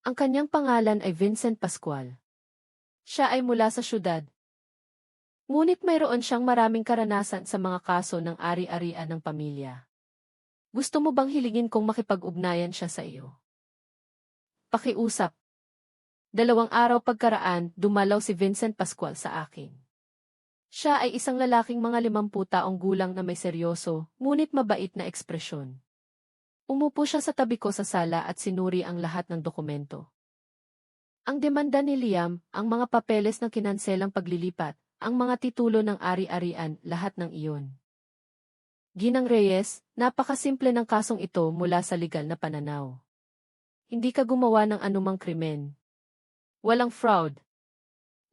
Ang kanyang pangalan ay Vincent Pascual. Siya ay mula sa syudad. Ngunit mayroon siyang maraming karanasan sa mga kaso ng ari-arian ng pamilya. Gusto mo bang hilingin kong makipag-ugnayan siya sa iyo? Pakiusap. 2 araw pagkaraan, dumalaw si Vincent Pascual sa akin. Siya ay isang lalaking mga 50 taong gulang na may seryoso, ngunit mabait na ekspresyon. Umupo siya sa tabi ko sa sala at sinuri ang lahat ng dokumento. Ang demanda ni Liam, ang mga papeles ng kinanselang paglilipat, ang mga titulo ng ari-arian, lahat ng iyon. Ginang Reyes, napakasimple ng kasong ito mula sa legal na pananaw. Hindi ka gumawa ng anumang krimen. Walang fraud.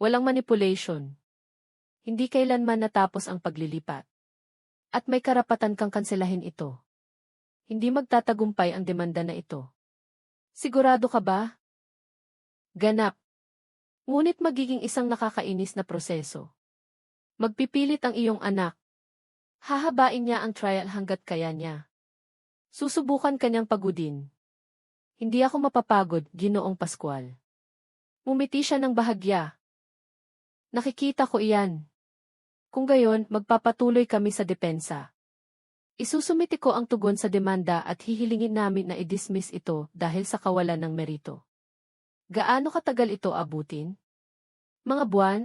Walang manipulation. Hindi kailanman natapos ang paglilipat. At may karapatan kang kanselahin ito. Hindi magtatagumpay ang demanda na ito. Sigurado ka ba? Ganap. Ngunit magiging isang nakakainis na proseso. Magpipilit ang iyong anak. Hahabain niya ang trial hanggat kaya niya. Susubukan kanyang pagudin. Hindi ako mapapagod, Ginoong Pascual. Ngumiti siya ng bahagya. Nakikita ko iyan. Kung gayon, magpapatuloy kami sa depensa. Isusumiti ko ang tugon sa demanda at hihilingin namin na i-dismiss ito dahil sa kawalan ng merito. Gaano katagal ito abutin? Mga buwan?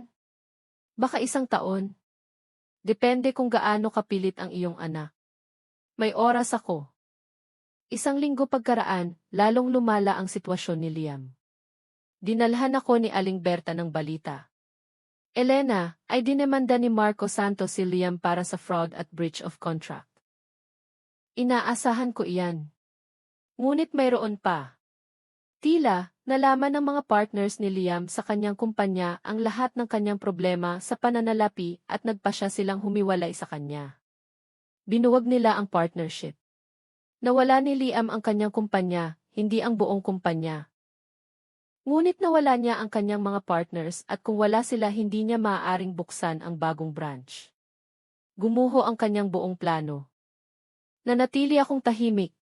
Baka 1 taon? Depende kung gaano kapilit ang iyong anak. May oras ako. 1 linggo pagkaraan, lalong lumala ang sitwasyon ni Liam. Dinalhan ako ni Aling Berta ng balita. Elena, ay dinemanda ni Marco Santos si Liam para sa fraud at breach of contract. Inaasahan ko iyan. Ngunit mayroon pa. Tila, nalaman ng mga partners ni Liam sa kanyang kumpanya ang lahat ng kanyang problema sa pananalapi at nagpasya silang humiwalay sa kanya. Binuwag nila ang partnership. Nawala ni Liam ang kanyang kumpanya, hindi ang buong kumpanya. Ngunit nawala niya ang kanyang mga partners at kung wala sila hindi niya maaaring buksan ang bagong branch. Gumuho ang kanyang buong plano. Nanatili akong tahimik.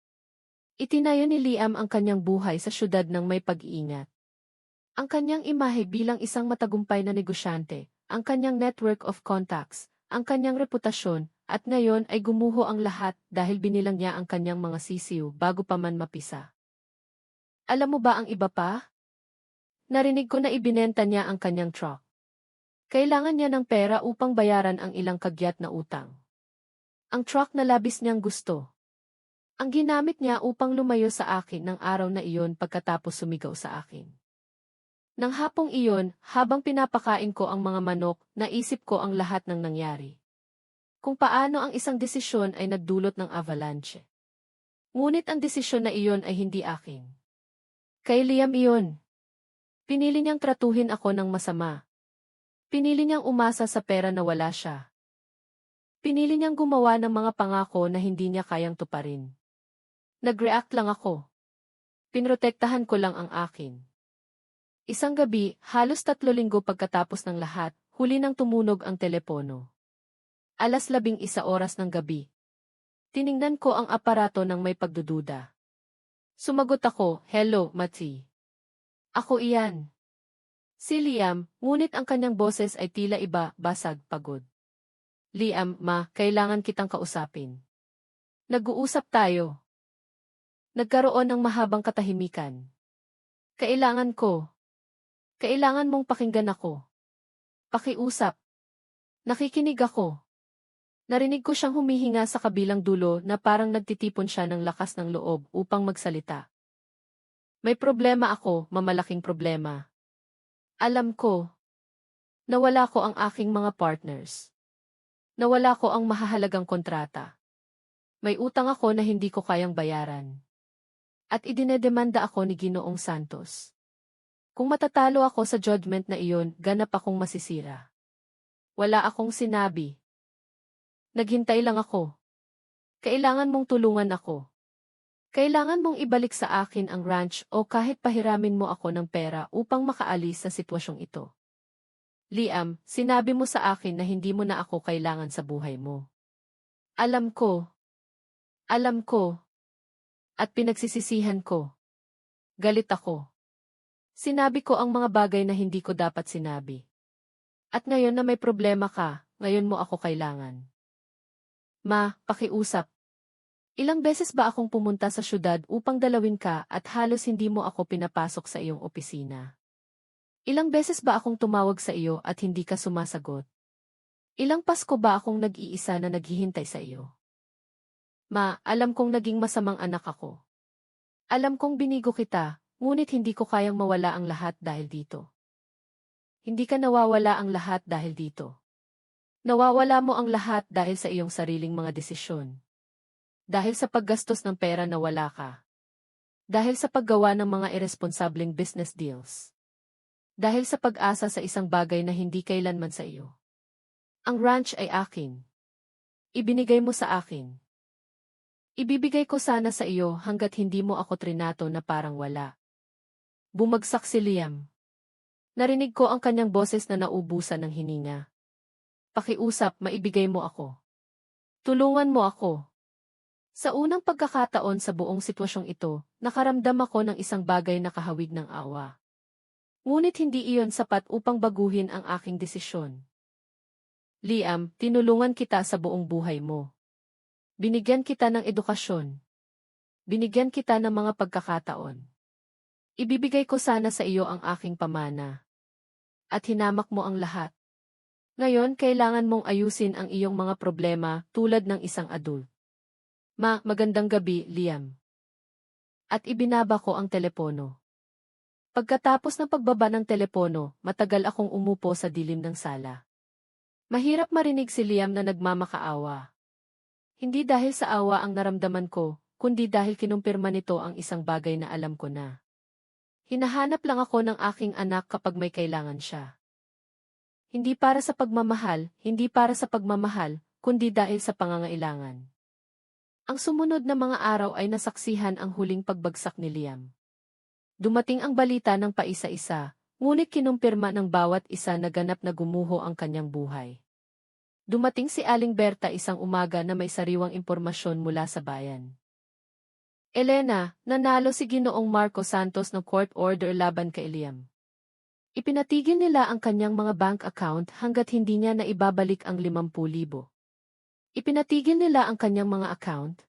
Itinayo ni Liam ang kanyang buhay sa syudad ng may pag-iingat. Ang kanyang imahe bilang isang matagumpay na negosyante, ang kanyang network of contacts, ang kanyang reputasyon, at ngayon ay gumuho ang lahat dahil binilang niya ang kanyang mga sisiw bago pa man mapisa. Alam mo ba ang iba pa? Narinig ko na ibinenta niya ang kanyang truck. Kailangan niya ng pera upang bayaran ang ilang kagyat na utang. Ang truck na labis niyang gusto. Ang ginamit niya upang lumayo sa akin ng araw na iyon pagkatapos sumigaw sa akin. Nang hapong iyon, habang pinapakain ko ang mga manok, naisip ko ang lahat ng nangyari. Kung paano ang isang desisyon ay nagdulot ng avalanche. Ngunit ang desisyon na iyon ay hindi akin. Kay Liam iyon. Pinili niyang tratuhin ako ng masama. Pinili niyang umasa sa pera na wala siya. Pinili niyang gumawa ng mga pangako na hindi niya kayang tuparin. Nag-react lang ako. Pinrotektahan ko lang ang akin. Isang gabi, halos 3 linggo pagkatapos ng lahat, huli nang tumunog ang telepono. 11:00 ng gabi. Tiningnan ko ang aparato ng may pagdududa. Sumagot ako, "Hello, Mati." Ako iyan. Si Liam, ngunit ang kanyang boses ay tila iba, basag, pagod. Liam, kailangan kitang kausapin. Nag-uusap tayo. Nagkaroon ng mahabang katahimikan. Kailangan mong pakinggan ako. Pakiusap. Nakikinig ako. Narinig ko siyang humihinga sa kabilang dulo na parang nagtitipon siya ng lakas ng loob upang magsalita. May problema ako, mamalaking problema. Alam ko. Nawala ko ang aking mga partners. Nawala ko ang mahahalagang kontrata. May utang ako na hindi ko kayang bayaran. At idinedemanda ako ni Ginoong Santos. Kung matatalo ako sa judgment na iyon, ganap akong masisira. Wala akong sinabi. Naghintay lang ako. Kailangan mong tulungan ako. Kailangan mong ibalik sa akin ang ranch o kahit pahiramin mo ako ng pera upang makaalis sa sitwasyong ito. Liam, sinabi mo sa akin na hindi mo na ako kailangan sa buhay mo. Alam ko. Alam ko. At pinagsisisihan ko. Galit ako. Sinabi ko ang mga bagay na hindi ko dapat sinabi. At ngayon na may problema ka, ngayon mo ako kailangan. Ma, pakiusap. Ilang beses ba akong pumunta sa syudad upang dalawin ka at halos hindi mo ako pinapasok sa iyong opisina? Ilang beses ba akong tumawag sa iyo at hindi ka sumasagot? Ilang Pasko ba akong nag-iisa na naghihintay sa iyo? Ma, alam kong naging masamang anak ako. Alam kong binigo kita, ngunit hindi ko kayang mawala ang lahat dahil dito. Hindi ka nawawala ang lahat dahil dito. Nawawala mo ang lahat dahil sa iyong sariling mga desisyon. Dahil sa paggastos ng pera na wala ka. Dahil sa paggawa ng mga irresponsableng business deals. Dahil sa pag-asa sa isang bagay na hindi kailanman sa iyo. Ang ranch ay akin. Ibinigay mo sa akin. Ibibigay ko sana sa iyo hanggat hindi mo ako trinato na parang wala. Bumagsak si Liam. Narinig ko ang kanyang boses na naubusan ng hininga. Pakiusap, maibigay mo ako. Tulungan mo ako. Sa unang pagkakataon sa buong sitwasyong ito, nakaramdam ako ng isang bagay na kahawig ng awa. Ngunit hindi iyon sapat upang baguhin ang aking desisyon. Liam, tinulungan kita sa buong buhay mo. Binigyan kita ng edukasyon. Binigyan kita ng mga pagkakataon. Ibibigay ko sana sa iyo ang aking pamana. At hinamak mo ang lahat. Ngayon, kailangan mong ayusin ang iyong mga problema tulad ng isang adult. Ma, magandang gabi, Liam. At ibinaba ko ang telepono. Pagkatapos ng pagbaba ng telepono, matagal akong umupo sa dilim ng sala. Mahirap marinig si Liam na nagmamakaawa. Hindi dahil sa awa ang naramdaman ko, kundi dahil kinumpirma nito ang isang bagay na alam ko na. Hinahanap lang ako ng aking anak kapag may kailangan siya. Hindi para sa pagmamahal, kundi dahil sa pangangailangan. Ang sumunod na mga araw ay nasaksihan ang huling pagbagsak ni Liam. Dumating ang balita ng paisa-isa, ngunit kinumpirma ng bawat isa na ganap na gumuho ang kanyang buhay. Dumating si Aling Berta isang umaga na may sariwang impormasyon mula sa bayan. Elena, nanalo si Ginoong Marco Santos ng court order laban kay Liam. Ipinatigil nila ang kanyang mga bank account hanggat hindi niya na ibabalik ang 50,000. Ipinatigil nila ang kanyang mga account?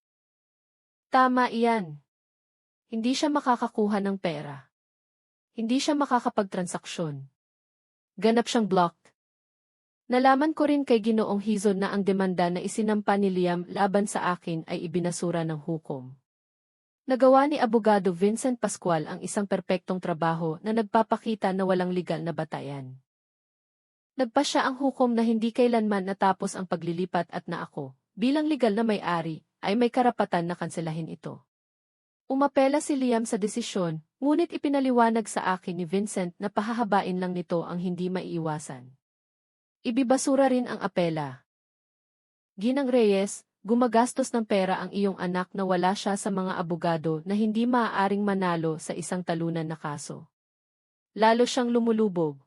Tama iyan. Hindi siya makakakuha ng pera. Hindi siya makakapagtransaksyon. Ganap siyang blocked. Nalaman ko rin kay Ginoong Hizon na ang demanda na isinampa ni Liam laban sa akin ay ibinasura ng hukom. Nagawa ni Abogado Vincent Pascual ang isang perpektong trabaho na nagpapakita na walang legal na batayan. Nagpasya ang hukom na hindi kailanman natapos ang paglilipat at na ako, bilang legal na may-ari, ay may karapatan na kanselahin ito. Umapela si Liam sa desisyon, ngunit ipinaliwanag sa akin ni Vincent na pahahabain lang nito ang hindi maiiwasan. Ibibasura rin ang apela. Ginang Reyes, gumagastos ng pera ang iyong anak na wala siya sa mga abogado na hindi maaaring manalo sa isang talunan na kaso. Lalo siyang lumulubog.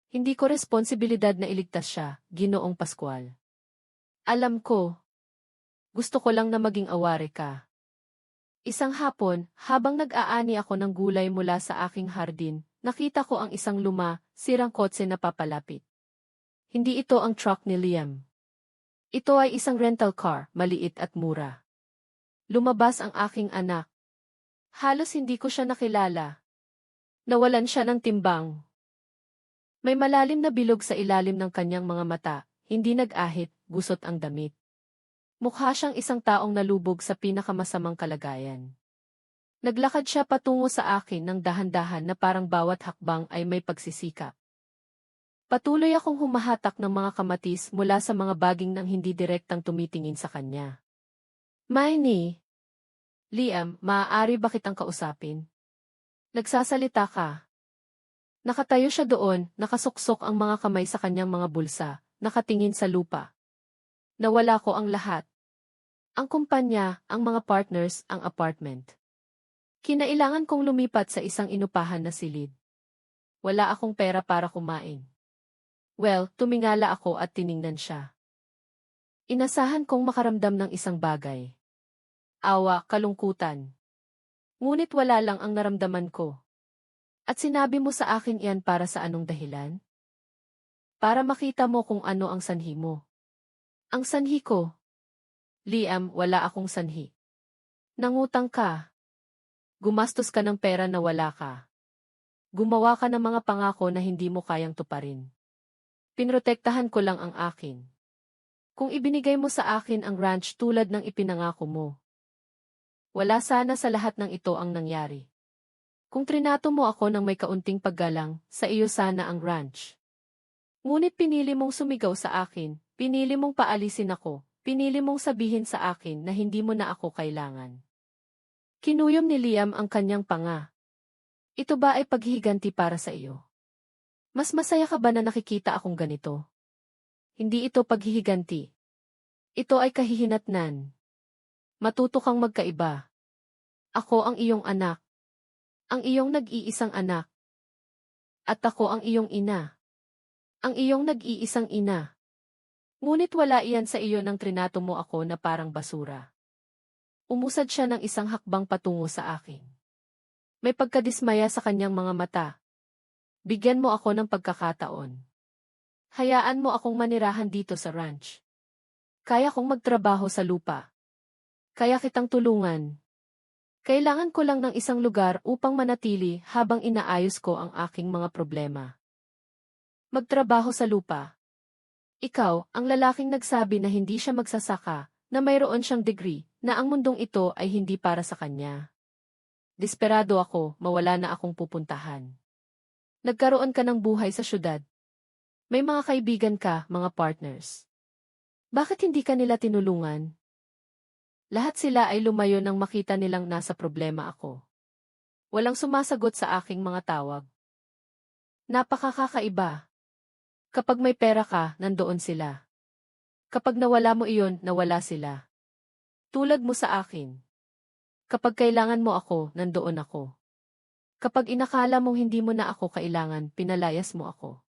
Hindi ko responsibilidad na iligtas siya, Ginoong Pascual. Alam ko. Gusto ko lang na maging aware ka. Isang hapon, habang nag-aani ako ng gulay mula sa aking hardin, nakita ko ang isang sirang kotse na papalapit. Hindi ito ang truck ni Liam. Ito ay isang rental car, maliit at mura. Lumabas ang aking anak. Halos hindi ko siya nakilala. Nawalan siya ng timbang. May malalim na bilog sa ilalim ng kanyang mga mata, hindi nag-ahit, gusot ang damit. Mukha siyang isang taong nalubog sa pinakamasamang kalagayan. Naglakad siya patungo sa akin ng dahan-dahan na parang bawat hakbang ay may pagsisikap. Patuloy akong humahatak ng mga kamatis mula sa mga baging nang hindi direktang tumitingin sa kanya. Miney! Liam, maaari ba kitang kausapin? Nagsasalita ka. Nakatayo siya doon, nakasuksok ang mga kamay sa kanyang mga bulsa, nakatingin sa lupa. Nawala ko ang lahat. Ang kumpanya, ang mga partners, ang apartment. Kinailangan kong lumipat sa isang inupahan na silid. Wala akong pera para kumain. Well, tumingala ako at tiningnan siya. Inasahan kong makaramdam ng isang bagay. Awa, kalungkutan. Ngunit wala lang ang naramdaman ko. At sinabi mo sa akin iyan para sa anong dahilan? Para makita mo kung ano ang sanhi mo. Ang sanhi ko? Liam, wala akong sanhi. Nangutang ka. Gumastos ka ng pera na wala ka. Gumawa ka ng mga pangako na hindi mo kayang tuparin. Pinrotektahan ko lang ang akin. Kung ibinigay mo sa akin ang ranch tulad ng ipinangako mo, wala sana sa lahat ng ito ang nangyari. Kung trinato mo ako ng may kaunting paggalang, sa iyo sana ang ranch. Ngunit pinili mong sumigaw sa akin, pinili mong paalisin ako, pinili mong sabihin sa akin na hindi mo na ako kailangan. Kinuyom ni Liam ang kanyang panga. Ito ba ay paghihiganti para sa iyo? Mas masaya ka ba na nakikita akong ganito? Hindi ito paghihiganti. Ito ay kahihinatnan. Matuto kang magkaiba. Ako ang iyong anak. Ang iyong nag-iisang anak. At ako ang iyong ina. Ang iyong nag-iisang ina. Ngunit wala iyan sa iyo nang trinato mo ako na parang basura. Umusad siya ng isang hakbang patungo sa akin. May pagkadismaya sa kanyang mga mata. Bigyan mo ako ng pagkakataon. Hayaan mo akong manirahan dito sa ranch. Kaya kong magtrabaho sa lupa. Kaya kitang tulungan. Kailangan ko lang ng isang lugar upang manatili habang inaayos ko ang aking mga problema. Magtrabaho sa lupa. Ikaw, ang lalaking nagsabi na hindi siya magsasaka, na mayroon siyang degree, na ang mundong ito ay hindi para sa kanya. Desperado ako, mawala na akong pupuntahan. Nagkaroon ka ng buhay sa syudad. May mga kaibigan ka, mga partners. Bakit hindi ka nila tinulungan? Lahat sila ay lumayo nang makita nilang nasa problema ako. Walang sumasagot sa aking mga tawag. Napakakaiba. Kapag may pera ka, nandoon sila. Kapag nawala mo iyon, nawala sila. Tulad mo sa akin. Kapag kailangan mo ako, nandoon ako. Kapag inakala mong hindi mo na ako kailangan, pinalayas mo ako.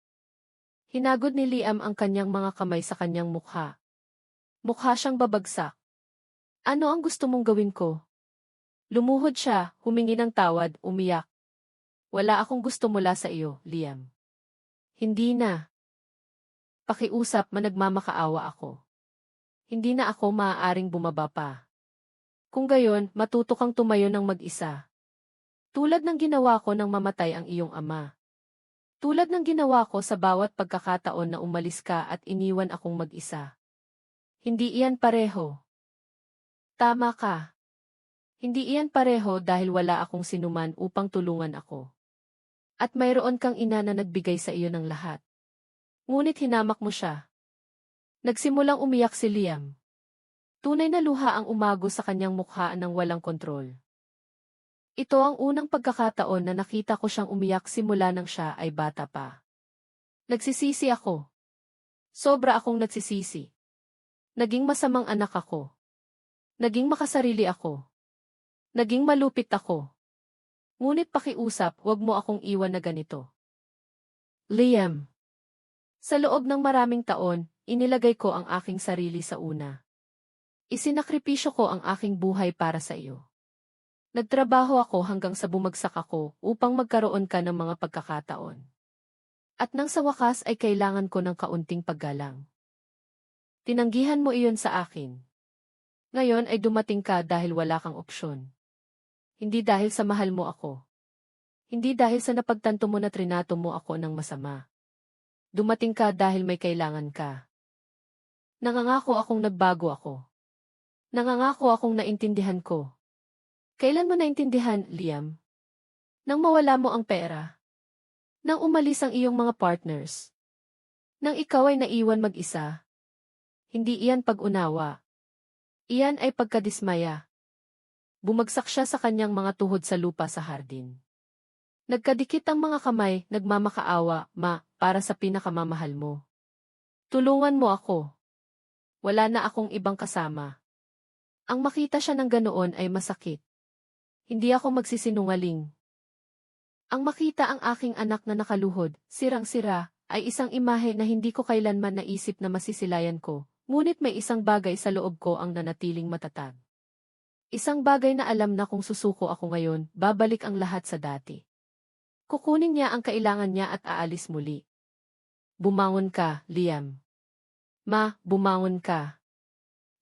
Hinagod ni Liam ang kanyang mga kamay sa kanyang mukha. Mukha siyang babagsak. Ano ang gusto mong gawin ko? Lumuhod siya, humingi ng tawad, umiyak. Wala akong gusto mula sa iyo, Liam. Hindi na. Pakiusap, managmamakaawa ako. Hindi na ako maaaring bumaba pa. Kung gayon, matuto kang tumayo ng mag-isa. Tulad ng ginawa ko nang mamatay ang iyong ama. Tulad ng ginawa ko sa bawat pagkakataon na umalis ka at iniwan akong mag-isa. Hindi iyan pareho. Tama ka. Hindi iyan pareho dahil wala akong sinuman upang tulungan ako. At mayroon kang ina na nagbigay sa iyo ng lahat. Ngunit hinamak mo siya. Nagsimulang umiyak si Liam. Tunay na luha ang umago sa kanyang mukha nang walang kontrol. Ito ang unang pagkakataon na nakita ko siyang umiyak simula nang siya ay bata pa. Nagsisisi ako. Sobra akong nagsisisi. Naging masamang anak ako. Naging makasarili ako. Naging malupit ako. Ngunit pakiusap, huwag mo akong iwan na ganito. Liam. Sa loob ng maraming taon, inilagay ko ang aking sarili sa una. Isinakripisyo ko ang aking buhay para sa iyo. Nagtrabaho ako hanggang sa bumagsak ako upang magkaroon ka ng mga pagkakataon. At nang sa wakas ay kailangan ko ng kaunting paggalang. Tinanggihan mo iyon sa akin. Ngayon ay dumating ka dahil wala kang opsyon. Hindi dahil sa mahal mo ako. Hindi dahil sa napagtanto mo na trinato mo ako ng masama. Dumating ka dahil may kailangan ka. Nangangako akong nagbago ako. Nangangako akong naintindihan ko. Kailan mo naintindihan, Liam? Nang mawala mo ang pera. Nang umalis ang iyong mga partners. Nang ikaw ay naiwan mag-isa. Hindi iyan pag-unawa. Iyan ay pagkadismaya. Bumagsak siya sa kanyang mga tuhod sa lupa sa hardin. Nagkadikit ang mga kamay, nagmamakaawa, para sa pinakamamahal mo. Tulungan mo ako. Wala na akong ibang kasama. Ang makita siya ng ganoon ay masakit. Hindi ako magsisinungaling. Ang makita ang aking anak na nakaluhod, sirang-sira, ay isang imahe na hindi ko kailanman naisip na masisilayan ko, ngunit may isang bagay sa loob ko ang nanatiling matatag. Isang bagay na alam na kung susuko ako ngayon, babalik ang lahat sa dati. Kukunin niya ang kailangan niya at aalis muli. Bumangon ka, Liam. Ma, bumangon ka.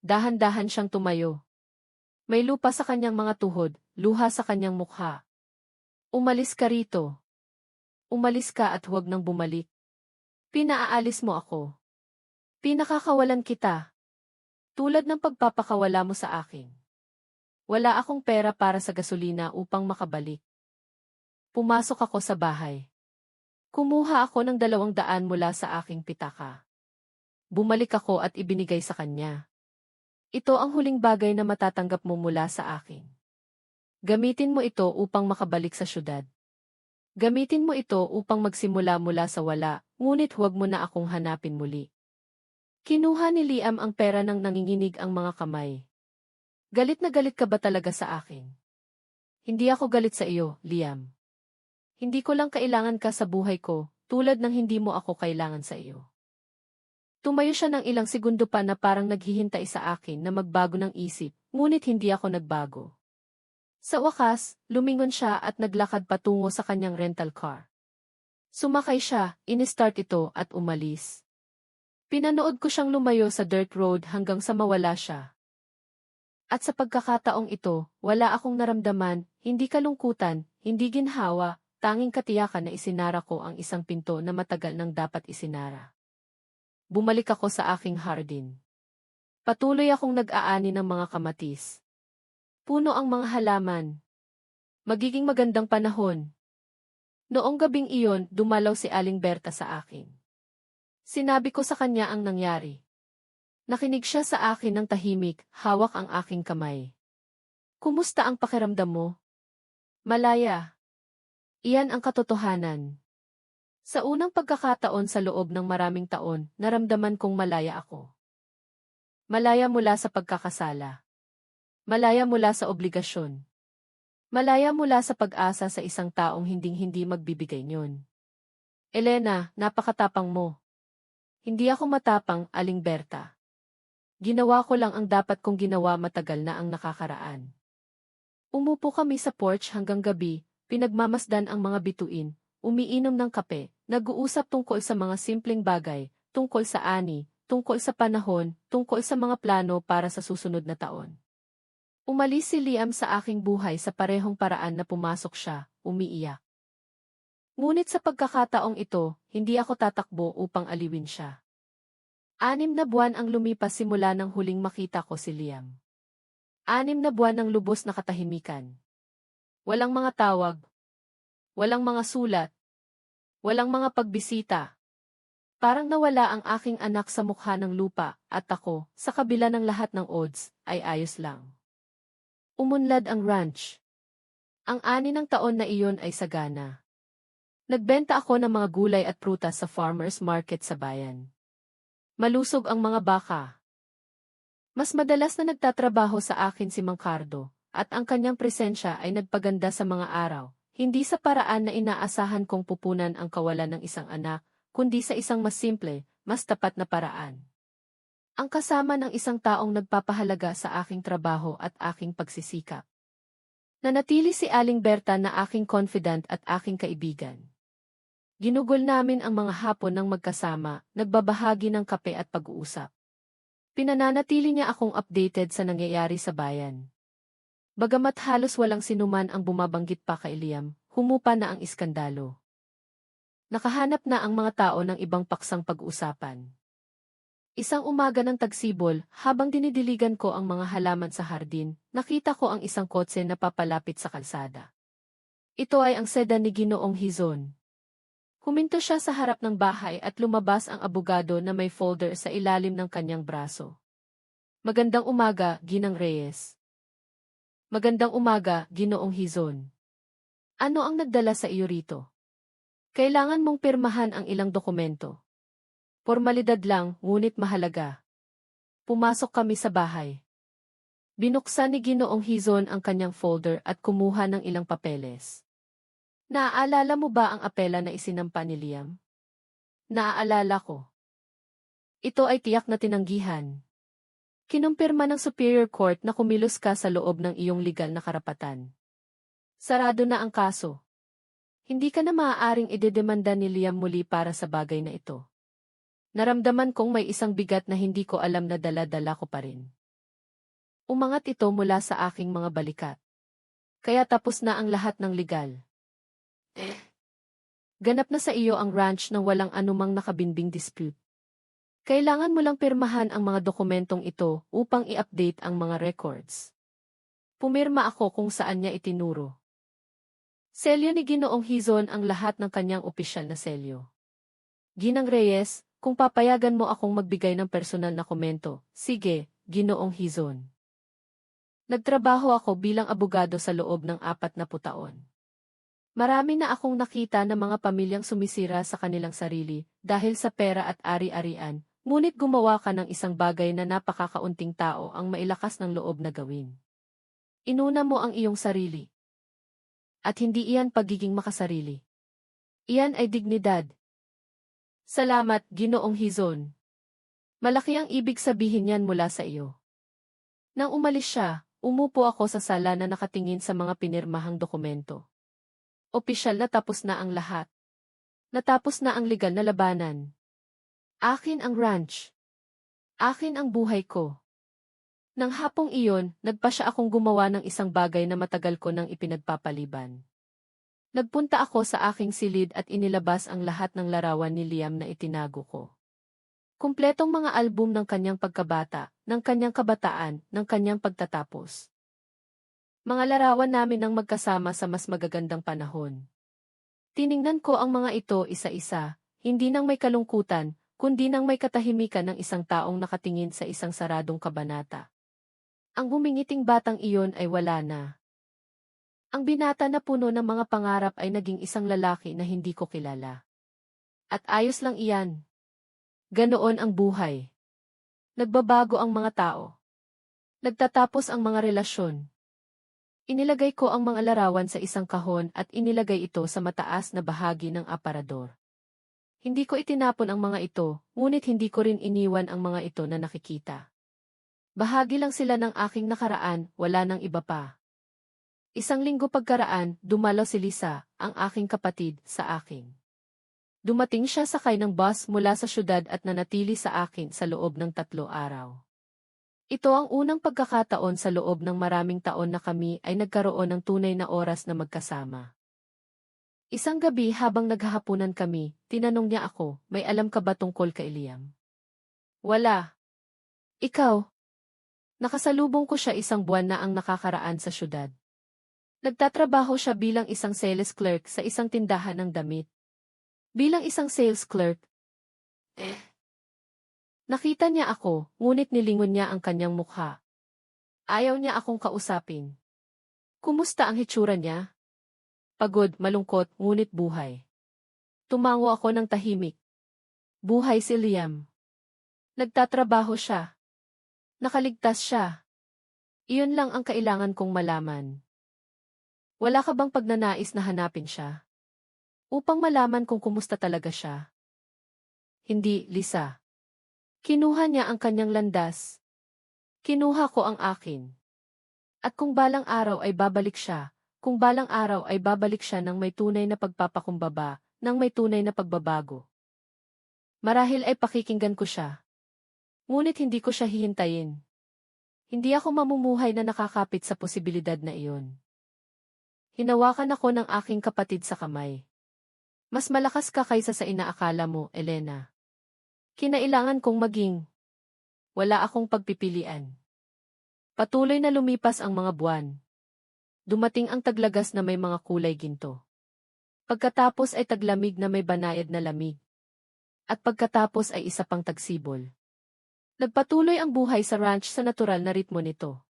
Dahan-dahan siyang tumayo. May lupa sa kanyang mga tuhod, luha sa kanyang mukha. Umalis ka rito. Umalis ka at huwag nang bumalik. Pinaaalis mo ako. Pinakakawalan kita. Tulad ng pagpapakawala mo sa akin. Wala akong pera para sa gasolina upang makabalik. Pumasok ako sa bahay. Kumuha ako ng 200 mula sa aking pitaka. Bumalik ako at ibinigay sa kanya. Ito ang huling bagay na matatanggap mo mula sa akin. Gamitin mo ito upang makabalik sa syudad. Gamitin mo ito upang magsimula mula sa wala, ngunit huwag mo na akong hanapin muli. Kinuha ni Liam ang pera nang nanginginig ang mga kamay. Galit na galit ka ba talaga sa akin? Hindi ako galit sa iyo, Liam. Hindi ko lang kailangan ka sa buhay ko, tulad ng hindi mo ako kailangan sa iyo. Tumayo siya ng ilang segundo pa na parang naghihintay sa akin na magbago ng isip, ngunit hindi ako nagbago. Sa wakas, lumingon siya at naglakad patungo sa kanyang rental car. Sumakay siya, in-start ito at umalis. Pinanood ko siyang lumayo sa dirt road hanggang sa mawala siya. At sa pagkakataong ito, wala akong naramdaman, hindi kalungkutan, hindi ginhawa, tanging katiyakan na isinara ko ang isang pinto na matagal nang dapat isinara. Bumalik ako sa aking hardin. Patuloy akong nag-aani ng mga kamatis. Puno ang mga halaman. Magiging magandang panahon. Noong gabing iyon, dumalaw si Aling Berta sa akin. Sinabi ko sa kanya ang nangyari. Nakinig siya sa akin ng tahimik, hawak ang aking kamay. Kumusta ang pakiramdam mo? Malaya. Iyan ang katotohanan. Sa unang pagkakataon sa loob ng maraming taon, naramdaman kong malaya ako. Malaya mula sa pagkakasala. Malaya mula sa obligasyon. Malaya mula sa pag-asa sa isang taong hinding-hindi magbibigay niyon. Elena, napakatapang mo. Hindi ako matapang, Aling Berta. Ginawa ko lang ang dapat kong ginawa matagal na ang nakakaraan. Umupo kami sa porch hanggang gabi, pinagmamasdan ang mga bituin, umiinom ng kape, nag-uusap tungkol sa mga simpleng bagay, tungkol sa ani, tungkol sa panahon, tungkol sa mga plano para sa susunod na taon. Umalis si Liam sa aking buhay sa parehong paraan na pumasok siya, umiiyak. Ngunit sa pagkakataong ito, hindi ako tatakbo upang aliwin siya. 6 na buwan ang lumipas simula nang huling makita ko si Liam. 6 na buwan ng lubos na katahimikan. Walang mga tawag. Walang mga sulat. Walang mga pagbisita. Parang nawala ang aking anak sa mukha ng lupa, at ako, sa kabila ng lahat ng odds, ay ayos lang. Umunlad ang ranch. Ang 6 ng taon na iyon ay sagana. Nagbenta ako ng mga gulay at prutas sa farmers market sa bayan. Malusog ang mga baka. Mas madalas na nagtatrabaho sa akin si Mang Cardo, at ang kanyang presensya ay nagpaganda sa mga araw, hindi sa paraan na inaasahan kong pupunan ang kawalan ng isang anak, kundi sa isang mas simple, mas tapat na paraan. Ang kasama ng isang taong nagpapahalaga sa aking trabaho at aking pagsisikap. Nanatili si Aling Berta na aking confidant at aking kaibigan. Ginugol namin ang mga hapon ng magkasama, nagbabahagi ng kape at pag-uusap. Pinananatili niya akong updated sa nangyayari sa bayan. Bagamat halos walang sinuman ang bumabanggit pa kay Liam, humupa na ang iskandalo. Nakahanap na ang mga tao ng ibang paksang pag-uusapan. Isang umaga ng tagsibol, habang dinidiligan ko ang mga halaman sa hardin, nakita ko ang isang kotse na papalapit sa kalsada. Ito ay ang sedan ni Ginoong Hizon. Huminto siya sa harap ng bahay at lumabas ang abogado na may folder sa ilalim ng kanyang braso. Magandang umaga, Ginang Reyes. Magandang umaga, Ginoong Hizon. Ano ang nagdala sa iyo rito? Kailangan mong pirmahan ang ilang dokumento. Formalidad lang, ngunit mahalaga. Pumasok kami sa bahay. Binuksan ni Ginoong Hizon ang kanyang folder at kumuha ng ilang papeles. Naaalala mo ba ang apela na isinampa ni Liam? Naaalala ko. Ito ay tiyak na tinanggihan. Kinumpirma ng Superior Court na kumilos ka sa loob ng iyong legal na karapatan. Sarado na ang kaso. Hindi ka na maaaring idedemanda ni Liam muli para sa bagay na ito. Naramdaman kong may isang bigat na hindi ko alam na dala-dala ko pa rin. Umangat ito mula sa aking mga balikat. Kaya tapos na ang lahat ng legal. Ganap na sa iyo ang ranch na walang anumang nakabinbing dispute. Kailangan mo lang pirmahan ang mga dokumentong ito upang i-update ang mga records. Pumirma ako kung saan niya itinuro. Selyo ni Ginoong Hizon ang lahat ng kanyang opisyal na selyo. Ginang Reyes, kung papayagan mo akong magbigay ng personal na komento, sige, Ginoong Hizon. Nagtrabaho ako bilang abogado sa loob ng 40 taon. Marami na akong nakita na mga pamilyang sumisira sa kanilang sarili dahil sa pera at ari-arian, ngunit gumawa ka ng isang bagay na napakakaunting tao ang mailakas ng loob na gawin. Inuna mo ang iyong sarili. At hindi iyan pagiging makasarili. Iyan ay dignidad. Salamat, Ginoong Hizon. Malaki ang ibig sabihin niyan mula sa iyo. Nang umalis siya, umupo ako sa sala na nakatingin sa mga pinirmahang dokumento. Opisyal na tapos na ang lahat. Natapos na ang legal na labanan. Akin ang ranch. Akin ang buhay ko. Nang hapong iyon, nagpa siya akong gumawa ng isang bagay na matagal ko nang ipinagpapaliban. Nagpunta ako sa aking silid at inilabas ang lahat ng larawan ni Liam na itinago ko. Kumpletong mga album ng kanyang pagkabata, ng kanyang kabataan, ng kanyang pagtatapos. Mga larawan namin ng magkasama sa mas magagandang panahon. Tiningnan ko ang mga ito isa-isa, hindi nang may kalungkutan, kundi nang may katahimikan ng isang taong nakatingin sa isang saradong kabanata. Ang bumingiting batang iyon ay wala na. Ang binata na puno ng mga pangarap ay naging isang lalaki na hindi ko kilala. At ayos lang iyan. Ganoon ang buhay. Nagbabago ang mga tao. Nagtatapos ang mga relasyon. Inilagay ko ang mga larawan sa isang kahon at inilagay ito sa mataas na bahagi ng aparador. Hindi ko itinapon ang mga ito, ngunit hindi ko rin iniwan ang mga ito na nakikita. Bahagi lang sila ng aking nakaraan, wala nang iba pa. Isang linggo pagkaraan, dumalaw si Lisa, ang aking kapatid, sa akin. Dumating siya sakay ng bus mula sa syudad at nanatili sa akin sa loob ng 3 araw. Ito ang unang pagkakataon sa loob ng maraming taon na kami ay nagkaroon ng tunay na oras na magkasama. Isang gabi habang naghahapunan kami, tinanong niya ako, may alam ka ba tungkol kay Liam? Wala. Ikaw? Nakasalubong ko siya isang buwan na ang nakakaraan sa syudad. Nagtatrabaho siya bilang isang sales clerk sa isang tindahan ng damit. Bilang isang sales clerk. Nakita niya ako, ngunit nilingon niya ang kanyang mukha. Ayaw niya akong kausapin. Kumusta ang hitsura niya? Pagod, malungkot, ngunit buhay. Tumango ako ng tahimik. Buhay si Liam. Nagtatrabaho siya. Nakaligtas siya. Iyon lang ang kailangan kong malaman. Wala ka bang pagnanais na hanapin siya? Upang malaman kung kumusta talaga siya. Hindi, Lisa. Kinuha niya ang kanyang landas. Kinuha ko ang akin. At kung balang araw ay babalik siya, kung balang araw ay babalik siya ng may tunay na pagpapakumbaba, ng may tunay na pagbabago. Marahil ay pakikinggan ko siya. Ngunit hindi ko siya hihintayin. Hindi ako mamumuhay na nakakapit sa posibilidad na iyon. Hinawakan ako ng aking kapatid sa kamay. Mas malakas ka kaysa sa inaakala mo, Elena. Kinailangan kong maging. Wala akong pagpipilian. Patuloy na lumipas ang mga buwan. Dumating ang taglagas na may mga kulay ginto. Pagkatapos ay taglamig na may banayad na lamig. At pagkatapos ay isa pang tagsibol. Nagpatuloy ang buhay sa ranch sa natural na ritmo nito.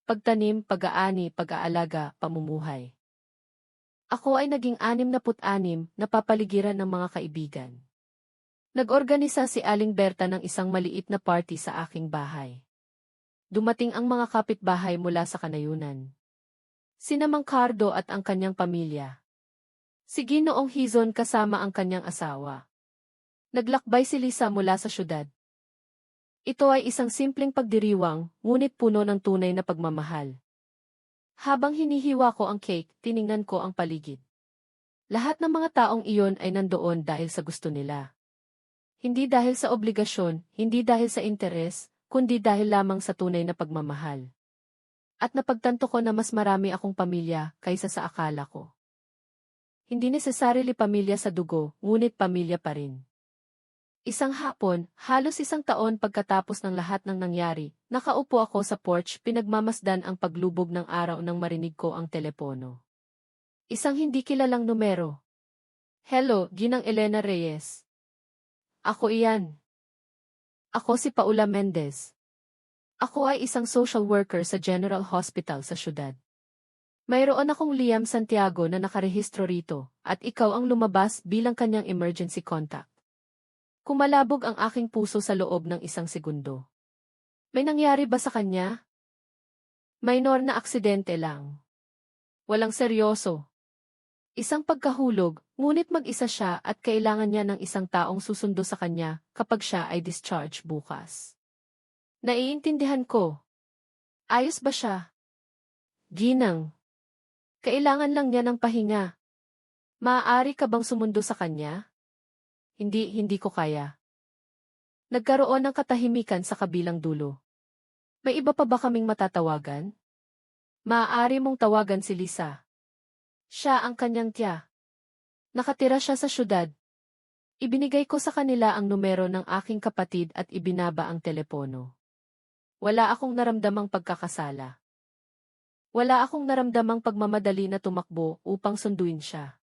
Pagtanim, pag-aani, pag-aalaga, pamumuhay. Ako ay naging 66, napapaligiran ng mga kaibigan. Nag-organisa si Aling Berta ng isang maliit na party sa aking bahay. Dumating ang mga kapitbahay mula sa kanayunan. Sina Mang Cardo at ang kanyang pamilya. Si Ginoong Hizon kasama ang kanyang asawa. Naglakbay si Lisa mula sa syudad. Ito ay isang simpleng pagdiriwang, ngunit puno ng tunay na pagmamahal. Habang hinihiwa ko ang cake, tiningnan ko ang paligid. Lahat ng mga taong iyon ay nandoon dahil sa gusto nila. Hindi dahil sa obligasyon, hindi dahil sa interes, kundi dahil lamang sa tunay na pagmamahal. At napagtanto ko na mas marami akong pamilya kaysa sa akala ko. Hindi necessarily pamilya sa dugo, ngunit pamilya pa rin. Isang hapon, halos isang taon pagkatapos ng lahat ng nangyari, nakaupo ako sa porch pinagmamasdan ang paglubog ng araw nang marinig ko ang telepono. Isang hindi kilalang numero. Hello, Ginang Elena Reyes. Ako iyan. Ako si Paula Mendez. Ako ay isang social worker sa General Hospital sa syudad. Mayroon akong Liam Santiago na nakarehistro rito, at ikaw ang lumabas bilang kanyang emergency contact. Kumalabog ang aking puso sa loob ng isang segundo. May nangyari ba sa kanya? Minor na aksidente lang. Walang seryoso. Isang pagkahulog, ngunit mag-isa siya at kailangan niya ng isang taong susundo sa kanya kapag siya ay discharge bukas. Naiintindihan ko. Ayos ba siya? Ginang. Kailangan lang niya ng pahinga. Maaari ka bang sumundo sa kanya? Hindi ko kaya. Nagkaroon ng katahimikan sa kabilang dulo. May iba pa ba kaming matatawagan? Maaari mong tawagan si Lisa. Siya ang kanyang tiya. Nakatira siya sa syudad. Ibinigay ko sa kanila ang numero ng aking kapatid at ibinaba ang telepono. Wala akong naramdamang pagkakasala. Wala akong naramdamang pagmamadali na tumakbo upang sunduin siya.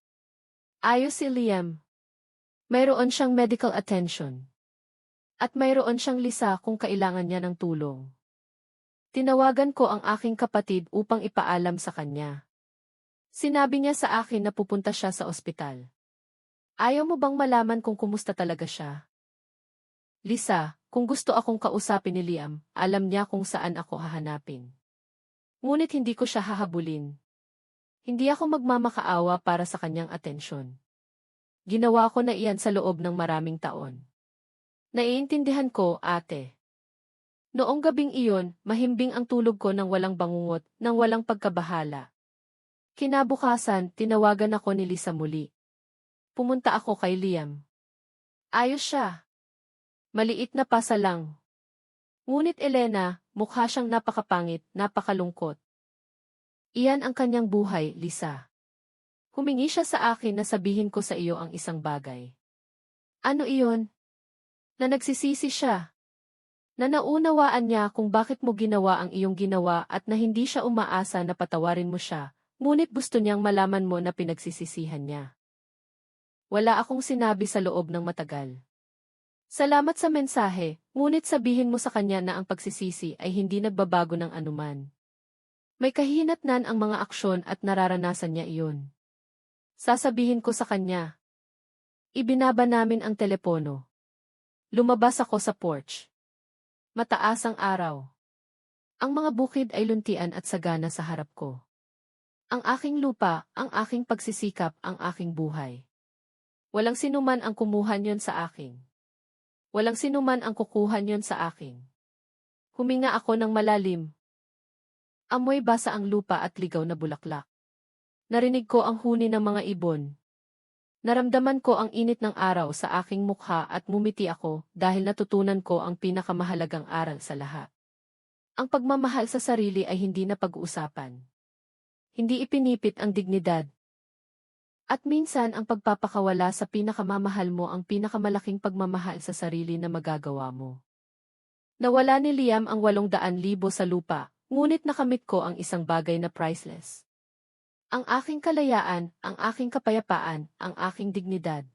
Ayos si Liam. Mayroon siyang medical attention. At mayroon siyang Lisa kung kailangan niya ng tulong. Tinawagan ko ang aking kapatid upang ipaalam sa kanya. Sinabi niya sa akin na pupunta siya sa ospital. Ayaw mo bang malaman kung kumusta talaga siya? Lisa, kung gusto akong kausapin ni Liam, alam niya kung saan ako hahanapin. Ngunit hindi ko siya hahabulin. Hindi ako magmamakaawa para sa kanyang atensyon. Ginawa ko na iyan sa loob ng maraming taon. Naiintindihan ko, ate. Noong gabing iyon, mahimbing ang tulog ko nang walang bangungot, nang walang pagkabahala. Kinabukasan, tinawagan ako ni Lisa muli. Pumunta ako kay Liam. Ayos siya. Maliit na pasa lang. Ngunit Elena, mukha siyang napakapangit, napakalungkot. Iyan ang kanyang buhay, Lisa. Humingi siya sa akin na sabihin ko sa iyo ang isang bagay. Ano iyon? Na nagsisisi siya. Na naunawaan niya kung bakit mo ginawa ang iyong ginawa at na hindi siya umaasa na patawarin mo siya. Ngunit gusto niyang malaman mo na pinagsisisihan niya. Wala akong sinabi sa loob ng matagal. Salamat sa mensahe, ngunit sabihin mo sa kanya na ang pagsisisi ay hindi nagbabago ng anuman. May kahihinatnan ang mga aksyon at nararanasan niya iyon. Sasabihin ko sa kanya. Ibinaba namin ang telepono. Lumabas ako sa porch. Mataas ang araw. Ang mga bukid ay luntian at sagana sa harap ko. Ang aking lupa, ang aking pagsisikap, ang aking buhay. Walang sinuman ang kumuha niyon sa akin. Walang sinuman ang kukuha niyon sa akin. Huminga ako ng malalim. Amoy basa ang lupa at ligaw na bulaklak. Narinig ko ang huni ng mga ibon. Naramdaman ko ang init ng araw sa aking mukha at mumiti ako dahil natutunan ko ang pinakamahalagang aral sa lahat. Ang pagmamahal sa sarili ay hindi na pag-uusapan. Hindi ipinipit ang dignidad. At minsan ang pagpapakawala sa pinakamamahal mo ang pinakamalaking pagmamahal sa sarili na magagawa mo. Nawala ni Liam ang 800,000 sa lupa, ngunit nakamit ko ang isang bagay na priceless. Ang aking kalayaan, ang aking kapayapaan, ang aking dignidad.